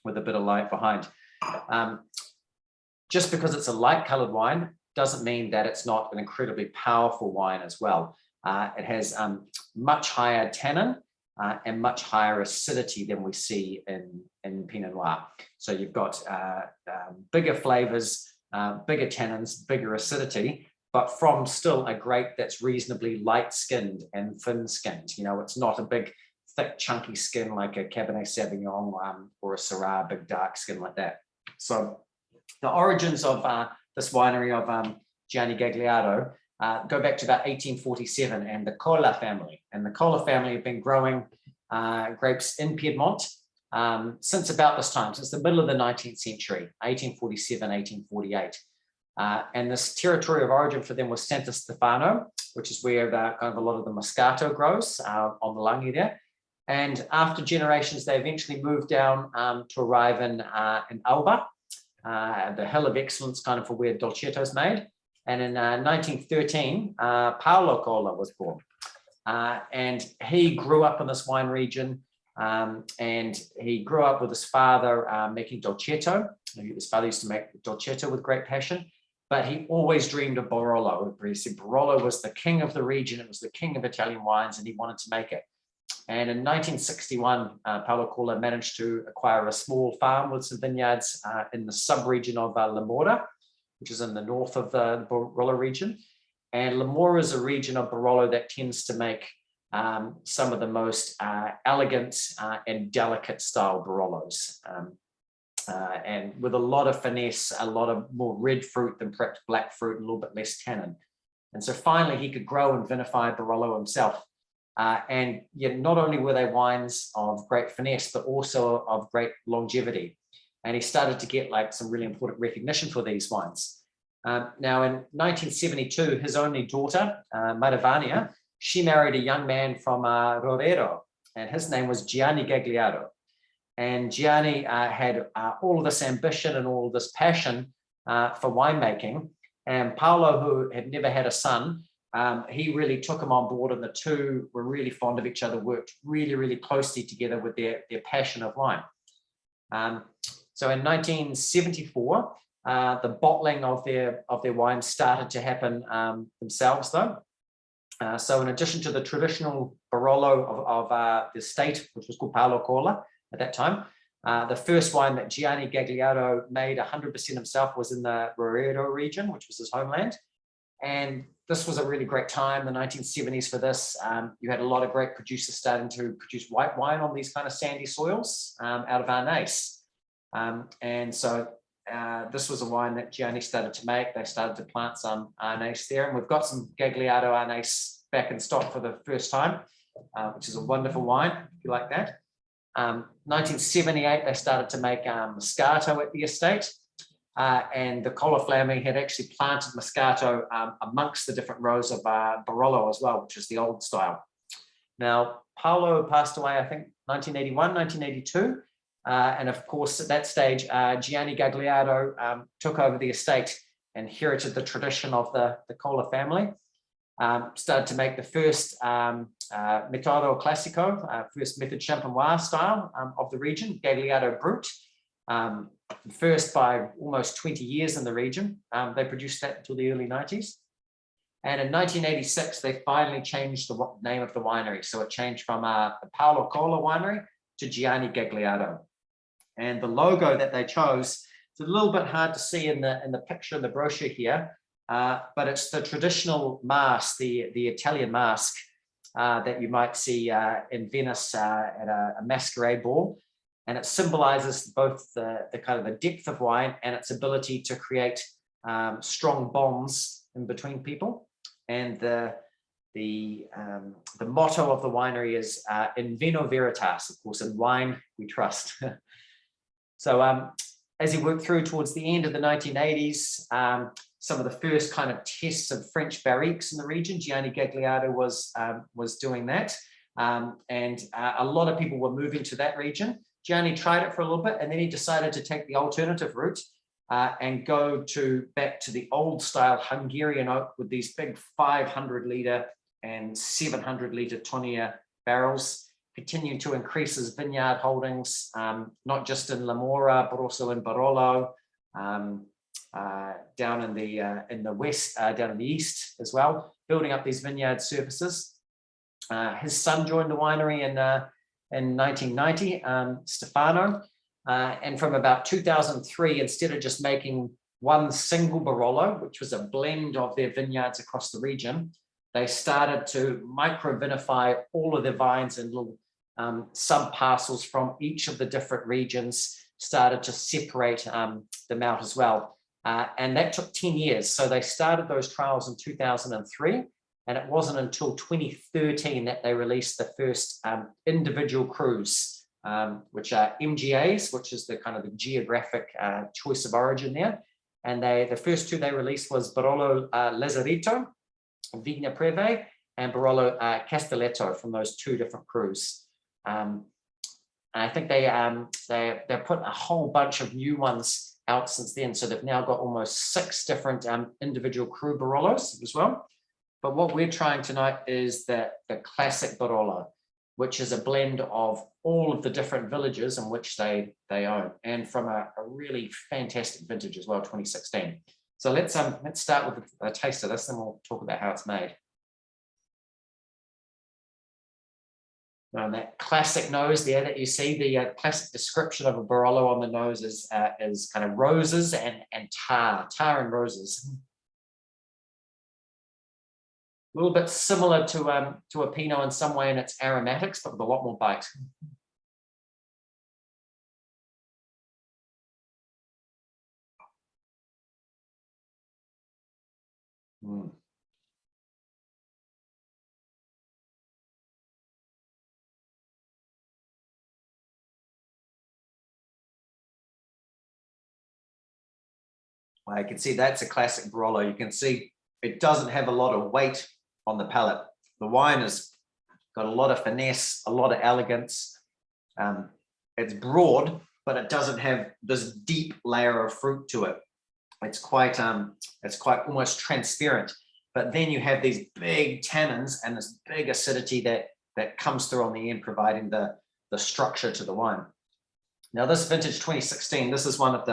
with a bit of light behind. Just because it's a light-colored wine doesn't mean that it's not an incredibly powerful wine as well. It has much higher tannin and much higher acidity than we see in Pinot Noir. So you've got bigger flavors, bigger tannins, bigger acidity, but from still a grape that's reasonably light-skinned and thin-skinned. It's not a big, thick, chunky skin like a Cabernet Sauvignon or a Syrah, big dark skin like that. So the origins of this winery of Gianni Gagliardo go back to about 1847 and the Cola family. And the Cola family have been growing grapes in Piedmont since about this time, since the middle of the 19th century, 1847, 1848. And this territory of origin for them was Santo Stefano, which is where kind of a lot of the Moscato grows on the Langhe there. And after generations, they eventually moved down to arrive in Alba, the Hill of Excellence, kind of for where Dolcetto is made. And in 1913, Paolo Cola was born. And he grew up in this wine region, and he grew up with his father making Dolcetto. His father used to make Dolcetto with great passion. But he always dreamed of Barolo. He said Barolo was the king of the region. It was the king of Italian wines, and he wanted to make it. And in 1961, Paolo Cola managed to acquire a small farm with some vineyards in the sub-region of Limorda, which is in the north of the Barolo region. And Limorda is a region of Barolo that tends to make some of the most elegant and delicate style Barolos. And with a lot of finesse, a lot of more red fruit than perhaps black fruit, and a little bit less tannin. And so finally he could grow and vinify Barolo himself. And yet not only were they wines of great finesse, but also of great longevity. And he started to get like some really important recognition for these wines. Now in 1972, his only daughter, Madavania, she married a young man from Roredo, and his name was Gianni Gagliardo. And Gianni had all of this ambition and all of this passion for winemaking. And Paolo, who had never had a son, he really took him on board, and the two were really fond of each other, worked really, really closely together with their passion of wine. So in 1974, the bottling of their wine started to happen themselves, though. So in addition to the traditional Barolo of the estate, which was called Paolo Cola at that time, the first wine that Gianni Gagliardo made 100% himself was in the Murrieta region, which was his homeland. And this was a really great time, the 1970s for this. You had a lot of great producers starting to produce white wine on these kind of sandy soils out of Arnais. And so this was a wine that Gianni started to make. They started to plant some Arnais there, and we've got some Gagliardo Arnais back in stock for the first time, which is a wonderful wine, if you like that. 1978, they started to make Moscato at the estate, and the Cola family had actually planted Moscato amongst the different rows of Barolo as well, which is the old style. Now, Paolo passed away, I think, 1981, 1982. And of course, at that stage, Gianni Gagliardo took over the estate and inherited the tradition of the Cola family. Started to make the first Metodo Classico, first method champenois style of the region, Gagliardo Brut. First by almost 20 years in the region. They produced that until the early 90s. And in 1986, they finally changed the name of the winery. So it changed from the Paolo Cola winery to Gianni Gagliardo. And the logo that they chose, it's a little bit hard to see in the picture in the brochure here, but it's the traditional mask, the Italian mask that you might see in Venice at a masquerade ball. And it symbolizes both the kind of the depth of wine and its ability to create strong bonds in between people. And the motto of the winery is in vino veritas, of course, in wine we trust. So as he worked through towards the end of the 1980s, some of the first kind of tests of French barriques in the region, Gianni Gagliardo was doing that. And a lot of people were moving to that region. Gianni tried it for a little bit, and then he decided to take the alternative route and go back to the old style Hungarian oak with these big 500-litre and 700-litre tonnier barrels, continuing to increase his vineyard holdings, not just in La Mora, but also in Barolo, down in the west, down in the east as well, building up these vineyard surfaces. His son joined the winery in 1990, Stefano, and from about 2003, instead of just making one single Barolo, which was a blend of their vineyards across the region, they started to micro-vinify all of their vines in little sub-parcels from each of the different regions, started to separate them out as well. And that took 10 years. So they started those trials in 2003. And it wasn't until 2013 that they released the first individual crus, which are MGAs, which is the kind of the geographic choice of origin there. And the first two they released was Barolo Lazaretto, Vigna Preve, and Barolo Castelletto from those two different crus. I think they put a whole bunch of new ones out since then. So they've now got almost 6 different individual cru Barolos as well. But what we're trying tonight is the classic Barolo, which is a blend of all of the different villages in which they own, and from a really fantastic vintage as well, 2016. So let's start with a taste of this, and we'll talk about how it's made. And that classic nose there that you see, the classic description of a Barolo on the nose is kind of roses and tar and roses. A little bit similar to a Pinot in some way in its aromatics, but with a lot more bite. Well, you can see that's a classic Barolo. You can see it doesn't have a lot of weight on the palate. The wine has got a lot of finesse, a lot of elegance. It's broad, but it doesn't have this deep layer of fruit to it. It's quite almost transparent. But then you have these big tannins and this big acidity that comes through on the end, providing the structure to the wine. Now, this vintage 2016, this is one of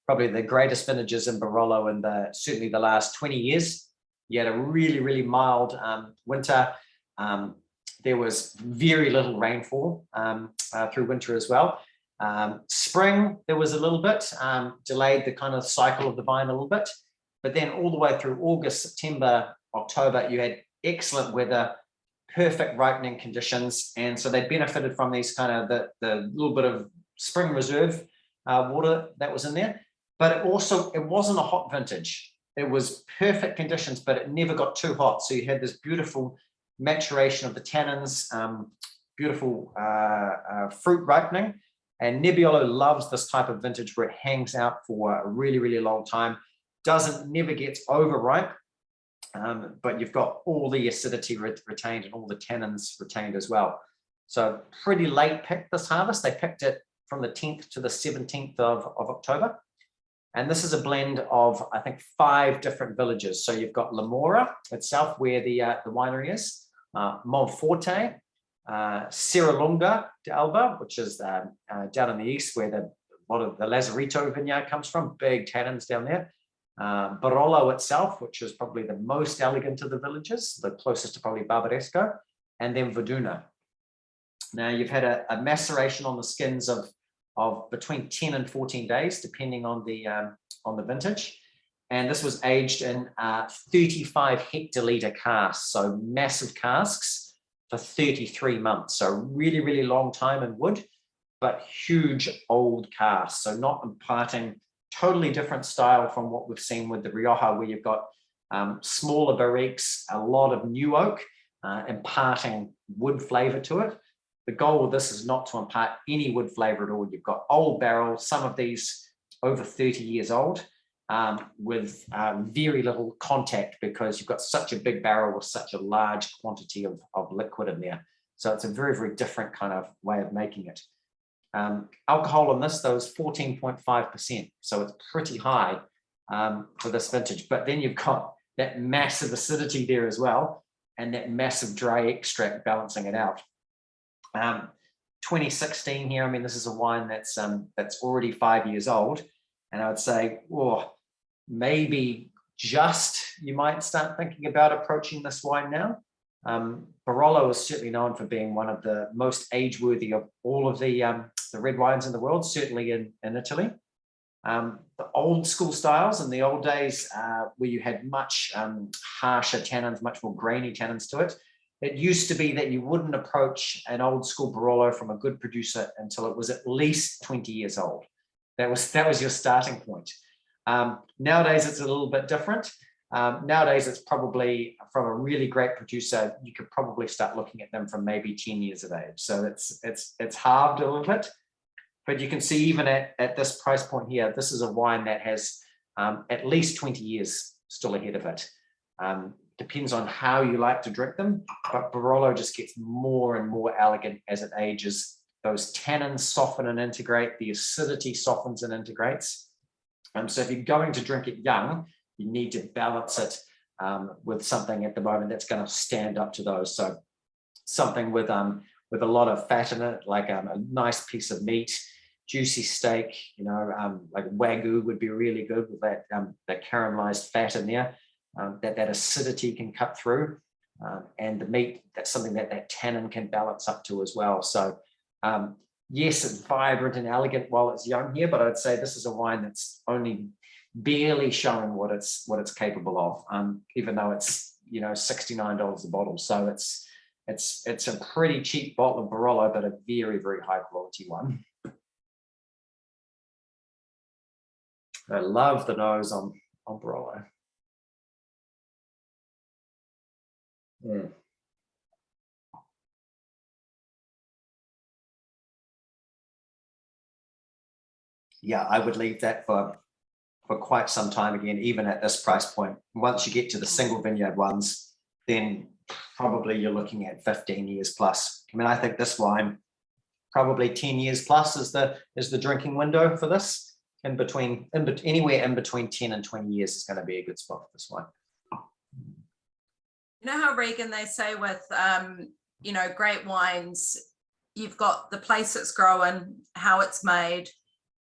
probably the greatest vintages in Barolo in certainly the last 20 years. You had a really, really mild winter. There was very little rainfall through winter as well. Spring, there was a little bit, delayed the kind of cycle of the vine a little bit. But then all the way through August, September, October, you had excellent weather, perfect ripening conditions. And so they benefited from these kind of the little bit of spring reserve water that was in there. But it wasn't a hot vintage. It was perfect conditions, but it never got too hot. So you had this beautiful maturation of the tannins, beautiful fruit ripening. And Nebbiolo loves this type of vintage where it hangs out for a really, really long time. Never gets overripe, but you've got all the acidity retained and all the tannins retained as well. So pretty late pick this harvest. They picked it from the 10th to the 17th of October. And this is a blend of, I think, 5 different villages. So you've got Lamora itself, where the winery is, Monforte, Serralunga d'Alba, which is down in the east, where a lot of the Lazaretto vineyard comes from, big tannins down there. Barolo itself, which is probably the most elegant of the villages, the closest to probably Barbaresco, and then Verduna. Now you've had a maceration on the skins of between 10 and 14 days, depending on the vintage. And this was aged in 35 hectoliter casks, so massive casks for 33 months. So really, really long time in wood, but huge old casks. So not imparting totally different style from what we've seen with the Rioja, where you've got smaller barriques, a lot of new oak, imparting wood flavor to it. The goal of this is not to impart any wood flavor at all. You've got old barrels, some of these over 30 years old, with very little contact, because you've got such a big barrel with such a large quantity of liquid in there. So it's a very, very different kind of way of making it. Alcohol in this, though, is 14.5%. So it's pretty high for this vintage. But then you've got that massive acidity there as well, and that massive dry extract balancing it out. 2016 here, I mean, this is a wine that's already 5 years old. And I would say, maybe you might start thinking about approaching this wine now. Barolo is certainly known for being one of the most age-worthy of all of the red wines in the world, certainly in Italy. The old school styles in the old days, where you had much harsher tannins, much more grainy tannins to it. It used to be that you wouldn't approach an old school Barolo from a good producer until it was at least 20 years old. That was your starting point. Nowadays, it's a little bit different. Nowadays, it's probably from a really great producer, you could probably start looking at them from maybe 10 years of age. So it's halved a little bit, but you can see even at this price point here, this is a wine that has at least 20 years still ahead of it. Depends on how you like to drink them, but Barolo just gets more and more elegant as it ages. Those tannins soften and integrate, the acidity softens and integrates. So if you're going to drink it young, you need to balance it with something at the moment that's going to stand up to those. So something with a lot of fat in it, like a nice piece of meat, juicy steak, like Wagyu would be really good with that caramelized fat in there. That acidity can cut through, and the meat, that's something that tannin can balance up to as well. So yes, it's vibrant and elegant while it's young here, but I'd say this is a wine that's only barely showing what it's capable of, even though it's $69 a bottle. So it's a pretty cheap bottle of Barolo, but a very, very high quality one. I love the nose on Barolo. Mm. Yeah, I would leave that for for quite some time again, even at this price point. Once you get to the single vineyard ones, then probably you're looking at 15 years plus. I mean, I think this wine, probably 10 years plus is the drinking window for this. Anywhere in between 10 and 20 years is going to be a good spot for this wine. You know how, Regan, they say with, great wines, you've got the place it's growing, how it's made,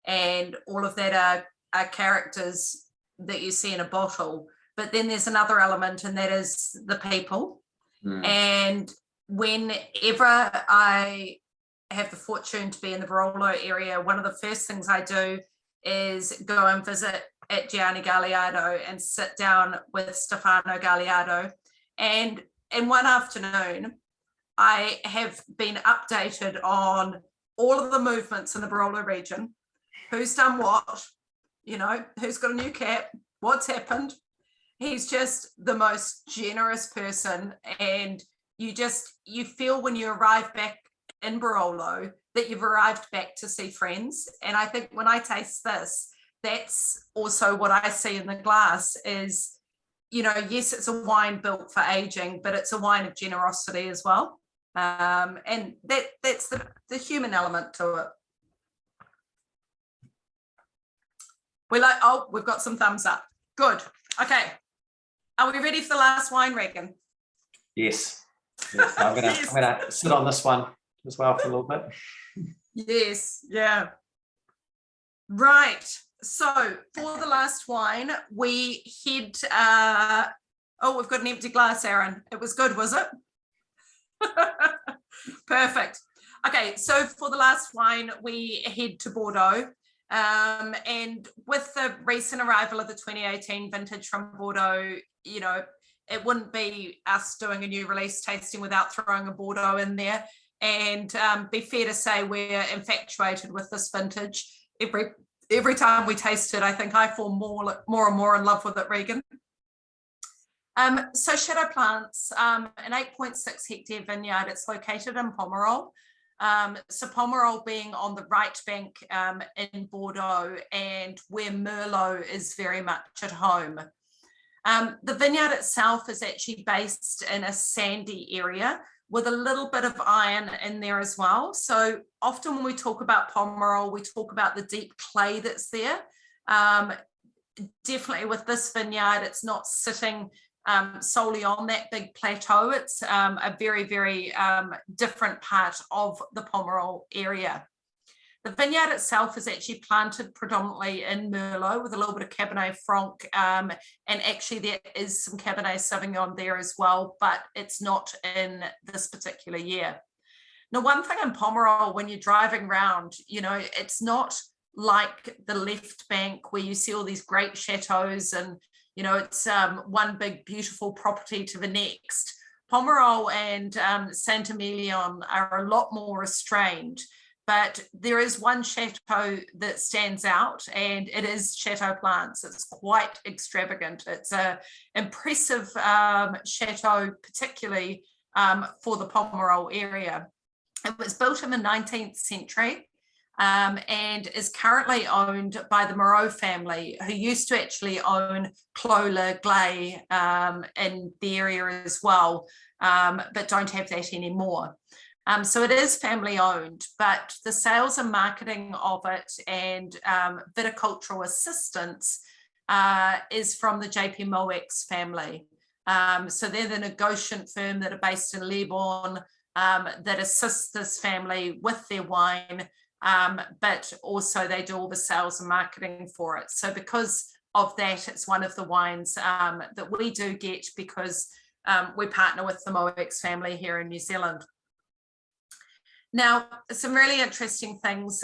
and all of that are characters that you see in a bottle. But then there's another element, and that is the people. And whenever I have the fortune to be in the Barolo area, one of the first things I do is go and visit at Gianni Gagliardo and sit down with Stefano Gagliardo. And in one afternoon, I have been updated on all of the movements in the Barolo region, who's done what, who's got a new cap, what's happened. He's just the most generous person. And you feel when you arrive back in Barolo that you've arrived back to see friends. And I think when I taste this, that's also what I see in the glass is, yes, it's a wine built for aging, but it's a wine of generosity as well. And that's the human element to it. We've got some thumbs up. Good. Okay. Are we ready for the last wine, Regan? Yes. I'm gonna sit on this one as well for a little bit. Yes. Yeah. Right. So for the last wine, we head. We've got an empty glass, Aaron. It was good, was it? Perfect. Okay, so for the last wine, we head to Bordeaux. And with the recent arrival of the 2018 vintage from Bordeaux, it wouldn't be us doing a new release tasting without throwing a Bordeaux in there. And be fair to say we're infatuated with this vintage. Every time we taste it, I think I fall more and more in love with it, Regan. So Chateau Plince, an 8.6 hectare vineyard. It's located in Pomerol. So Pomerol being on the right bank in Bordeaux, and where Merlot is very much at home. The vineyard itself is actually based in a sandy area with a little bit of iron in there as well. So often when we talk about Pomerol, we talk about the deep clay that's there. Definitely with this vineyard, it's not sitting solely on that big plateau. It's a very, very different part of the Pomerol area. The vineyard itself is actually planted predominantly in Merlot with a little bit of Cabernet Franc, and actually there is some Cabernet Sauvignon there as well, but it's not in this particular year. Now, one thing in Pomerol, when you're driving around, it's not like the left bank where you see all these great chateaus and, it's one big beautiful property to the next. Pomerol and Saint-Emilion are a lot more restrained. But there is one chateau that stands out, and it is Chateau Plince. It's quite extravagant. It's an impressive chateau, particularly for the Pomerol area. It was built in the 19th century and is currently owned by the Moreau family, who used to actually own Clos in the area as well, but don't have that anymore. So it is family owned, but the sales and marketing of it and viticultural assistance is from the JP Moex family. So they're the negotiant firm that are based in Lebon that assists this family with their wine, but also they do all the sales and marketing for it. So because of that, it's one of the wines that we do get because we partner with the Moex family here in New Zealand. Now, some really interesting things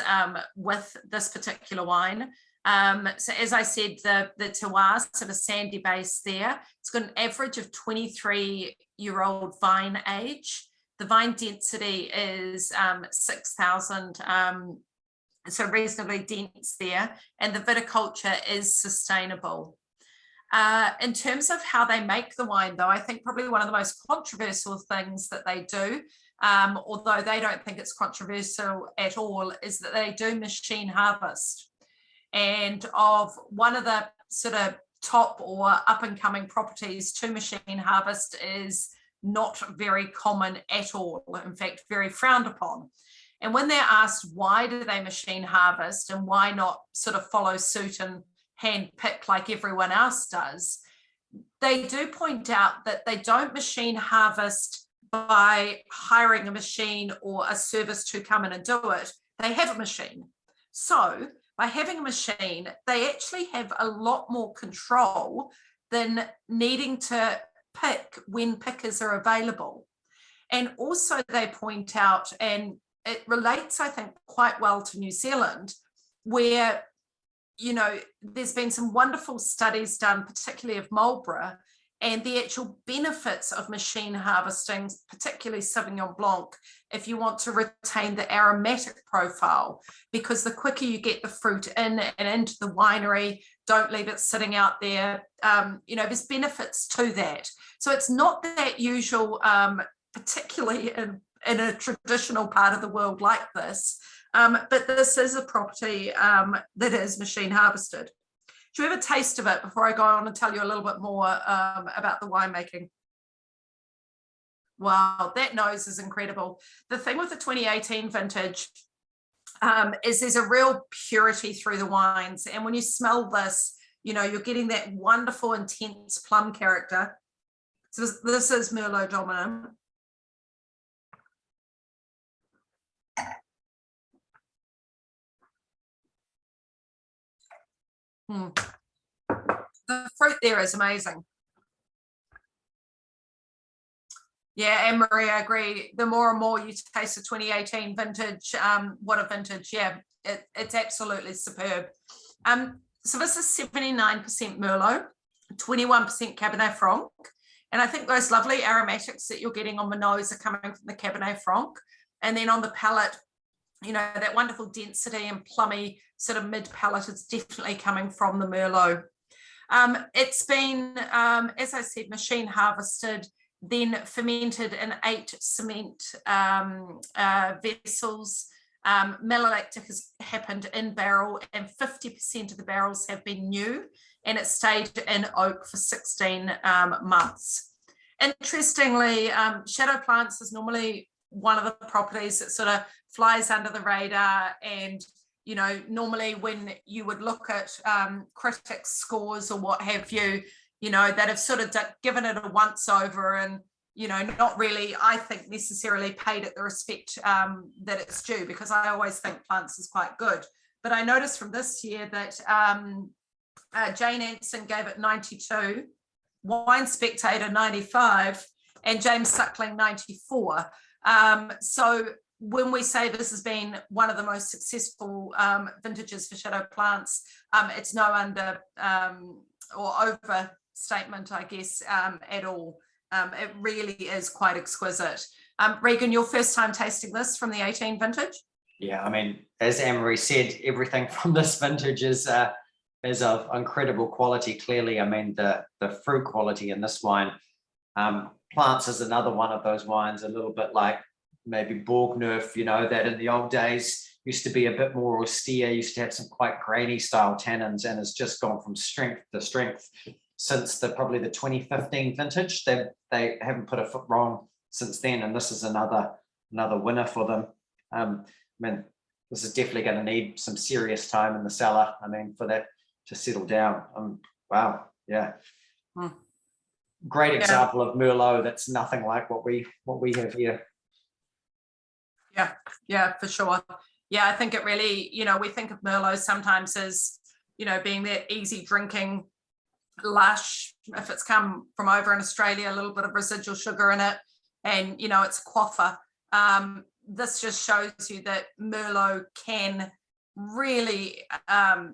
with this particular wine. So as I said, the terroir, so the sandy base there, it's got an average of 23-year-old vine age. The vine density is 6,000, so reasonably dense there, and the viticulture is sustainable. In terms of how they make the wine, though, I think probably one of the most controversial things that they do, although they don't think it's controversial at all, is that they do machine harvest. And of one of the sort of top or up and coming properties to machine harvest is not very common at all. In fact, very frowned upon. And when they're asked why do they machine harvest and why not sort of follow suit and hand pick like everyone else does, they do point out that they don't machine harvest by hiring a machine or a service to come in and do it. They have a machine. So by having a machine, they actually have a lot more control than needing to pick when pickers are available. And also they point out, and it relates, I think, quite well to New Zealand, where, you know, there's been some wonderful studies done, particularly of Marlborough, and the actual benefits of machine harvesting, particularly Sauvignon Blanc, if you want to retain the aromatic profile, because the quicker you get the fruit in and into the winery, don't leave it sitting out there, you know, there's benefits to that. So it's not that usual, particularly in a traditional part of the world like this, but this is a property that is machine harvested. Do you have a taste of it before I go on and tell you a little bit more about the winemaking? Wow, that nose is incredible. The thing with the 2018 vintage is there's a real purity through the wines. And when you smell this, you know, you're getting that wonderful, intense plum character. So this is Merlot dominant. The fruit there is amazing. Yeah, Anne Marie, I agree. The more and more you taste the 2018 vintage, what a vintage, yeah, it's absolutely superb. So this is 79% Merlot, 21% Cabernet Franc. And I think those lovely aromatics that you're getting on the nose are coming from the Cabernet Franc. And then on the palate, you know, that wonderful density and plummy sort of mid palate is definitely coming from the Merlot. It's been, as I said, machine harvested, then fermented in 8 cement vessels. Malolactic has happened in barrel, and 50% of the barrels have been new, and it stayed in oak for 16 months. Interestingly, Chateau Plince is normally one of the properties that sort of flies under the radar, and you know, normally when you would look at critics scores or what have you, you know, that have sort of given it a once over and, you know, not really, I think, necessarily paid it the respect that it's due, because I always think Plince is quite good. But I noticed from this year that Jane Anson gave it 92, Wine Spectator 95, and James Suckling 94. So when we say this has been one of the most successful vintages for Chateau Plince, it's no under or overstatement, I guess, at all. It really is quite exquisite. Regan, your first time tasting this from the 18 vintage? Yeah, I mean, as Anne-Marie said, everything from this vintage is of incredible quality. Clearly, I mean, the fruit quality in this wine. Plince is another one of those wines, a little bit like maybe Bourgneuf, you know, that in the old days used to be a bit more austere, used to have some quite grainy style tannins, and has just gone from strength to strength since probably the 2015 vintage. They haven't put a foot wrong since then, and this is another winner for them. I mean, this is definitely going to need some serious time in the cellar, I mean, for that to settle down. Wow, yeah. Great example of Merlot that's nothing like what we have here. Yeah, for sure. Yeah, I think it really, you know, we think of Merlot sometimes as, you know, being that easy drinking, lush, if it's come from over in Australia, a little bit of residual sugar in it, and, you know, it's a quaffer. This just shows you that Merlot can really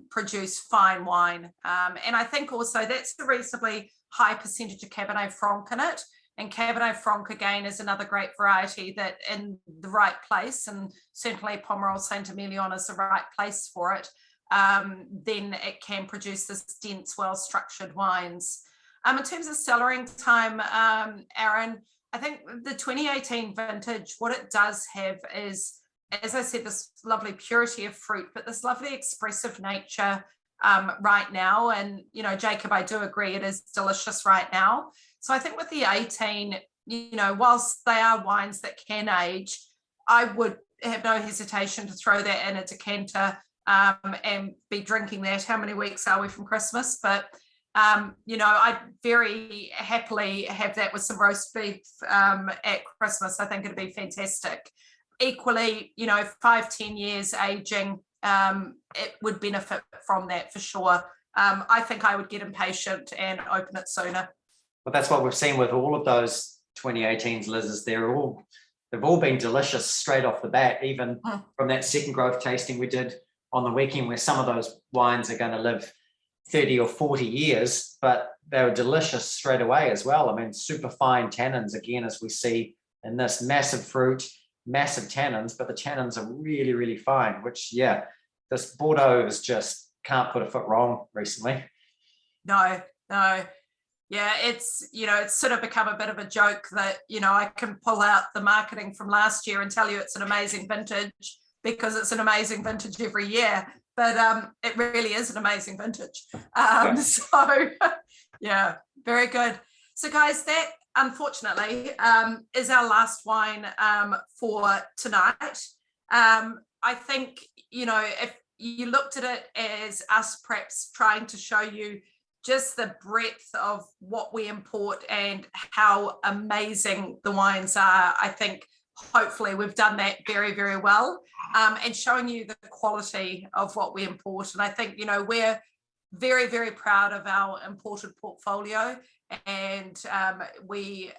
produce fine wine. And I think also that's a reasonably high percentage of Cabernet Franc in it. And Cabernet Franc, again, is another great variety that in the right place, and certainly Pomerol Saint-Emilion is the right place for it, then it can produce this dense, well-structured wines. In terms of cellaring time, Aaron, I think the 2018 vintage, what it does have is as I said, this lovely purity of fruit, but this lovely expressive nature right now. And, you know, Jacob, I do agree, it is delicious right now. So I think with the 18, you know, whilst they are wines that can age, I would have no hesitation to throw that in a decanter and be drinking that. How many weeks are we from Christmas? But, you know, I'd very happily have that with some roast beef at Christmas. I think it'd be fantastic. Equally, you know, 5-10 years aging, it would benefit from that for sure. I think I would get impatient and open it sooner. Well, that's what we've seen with all of those 2018s, Liz. They've all been delicious straight off the bat, even from that second growth tasting we did on the weekend, where some of those wines are going to live 30 or 40 years, but they were delicious straight away as well. I mean, super fine tannins, again, as we see in this massive fruit, massive tannins, but the tannins are really, really fine, which, yeah, this Bordeaux is just can't put a foot wrong recently. No. Yeah, it's, you know, it's sort of become a bit of a joke that, you know, I can pull out the marketing from last year and tell you it's an amazing vintage because it's an amazing vintage every year, but it really is an amazing vintage. So, yeah, very good. So guys, that unfortunately is our last wine for tonight. I think, you know, if you looked at it as us perhaps trying to show you just the breadth of what we import and how amazing the wines are, I think hopefully we've done that very, very well, and showing you the quality of what we import. And I think, you know, we're very, very proud of our imported portfolio, and we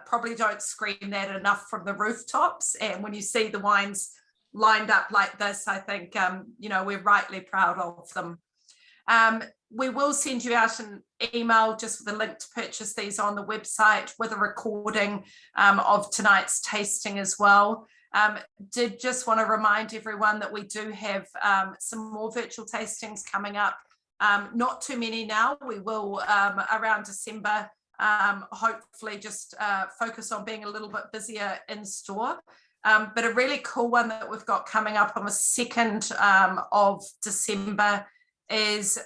probably don't scream that enough from the rooftops. And when you see the wines lined up like this, I think, you know, we're rightly proud of them. We will send you out an email just with a link to purchase these on the website with a recording of tonight's tasting as well. Did just want to remind everyone that we do have some more virtual tastings coming up. Not too many now. We will around December hopefully just focus on being a little bit busier in store. But a really cool one that we've got coming up on the 2nd of December is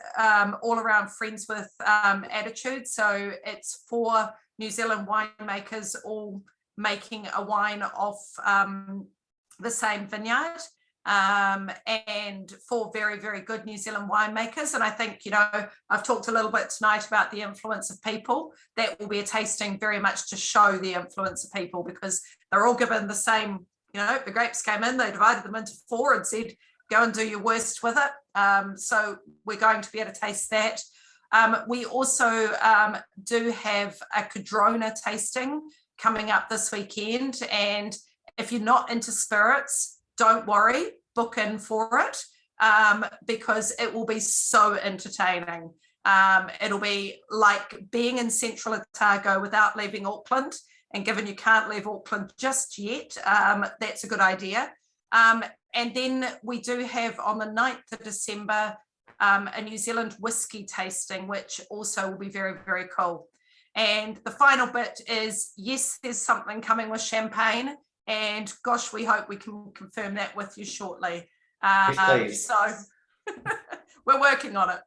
all around friends with attitude. So it's 4 New Zealand winemakers all making a wine off the same vineyard, and 4 very, very good New Zealand winemakers. And I think, you know, I've talked a little bit tonight about the influence of people. That will be a tasting very much to show the influence of people, because they're all given the same, you know, the grapes came in, they divided them into 4 and said, go and do your worst with it. So we're going to be able to taste that. We also do have a Kadrona tasting coming up this weekend. And if you're not into spirits, don't worry, book in for it, because it will be so entertaining. It'll be like being in Central Otago without leaving Auckland. And given you can't leave Auckland just yet, that's a good idea. And then we do have on the 9th of December, a New Zealand whiskey tasting, which also will be very, very cool. And the final bit is, yes, there's something coming with champagne. And gosh, we hope we can confirm that with you shortly. Yes, so we're working on it.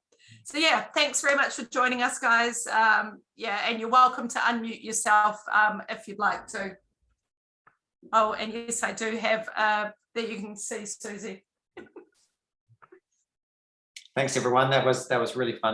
So yeah, thanks very much for joining us, guys. Yeah, and you're welcome to unmute yourself if you'd like to. Oh, and yes, I do have that you can see Susie. Thanks everyone. That was really fun.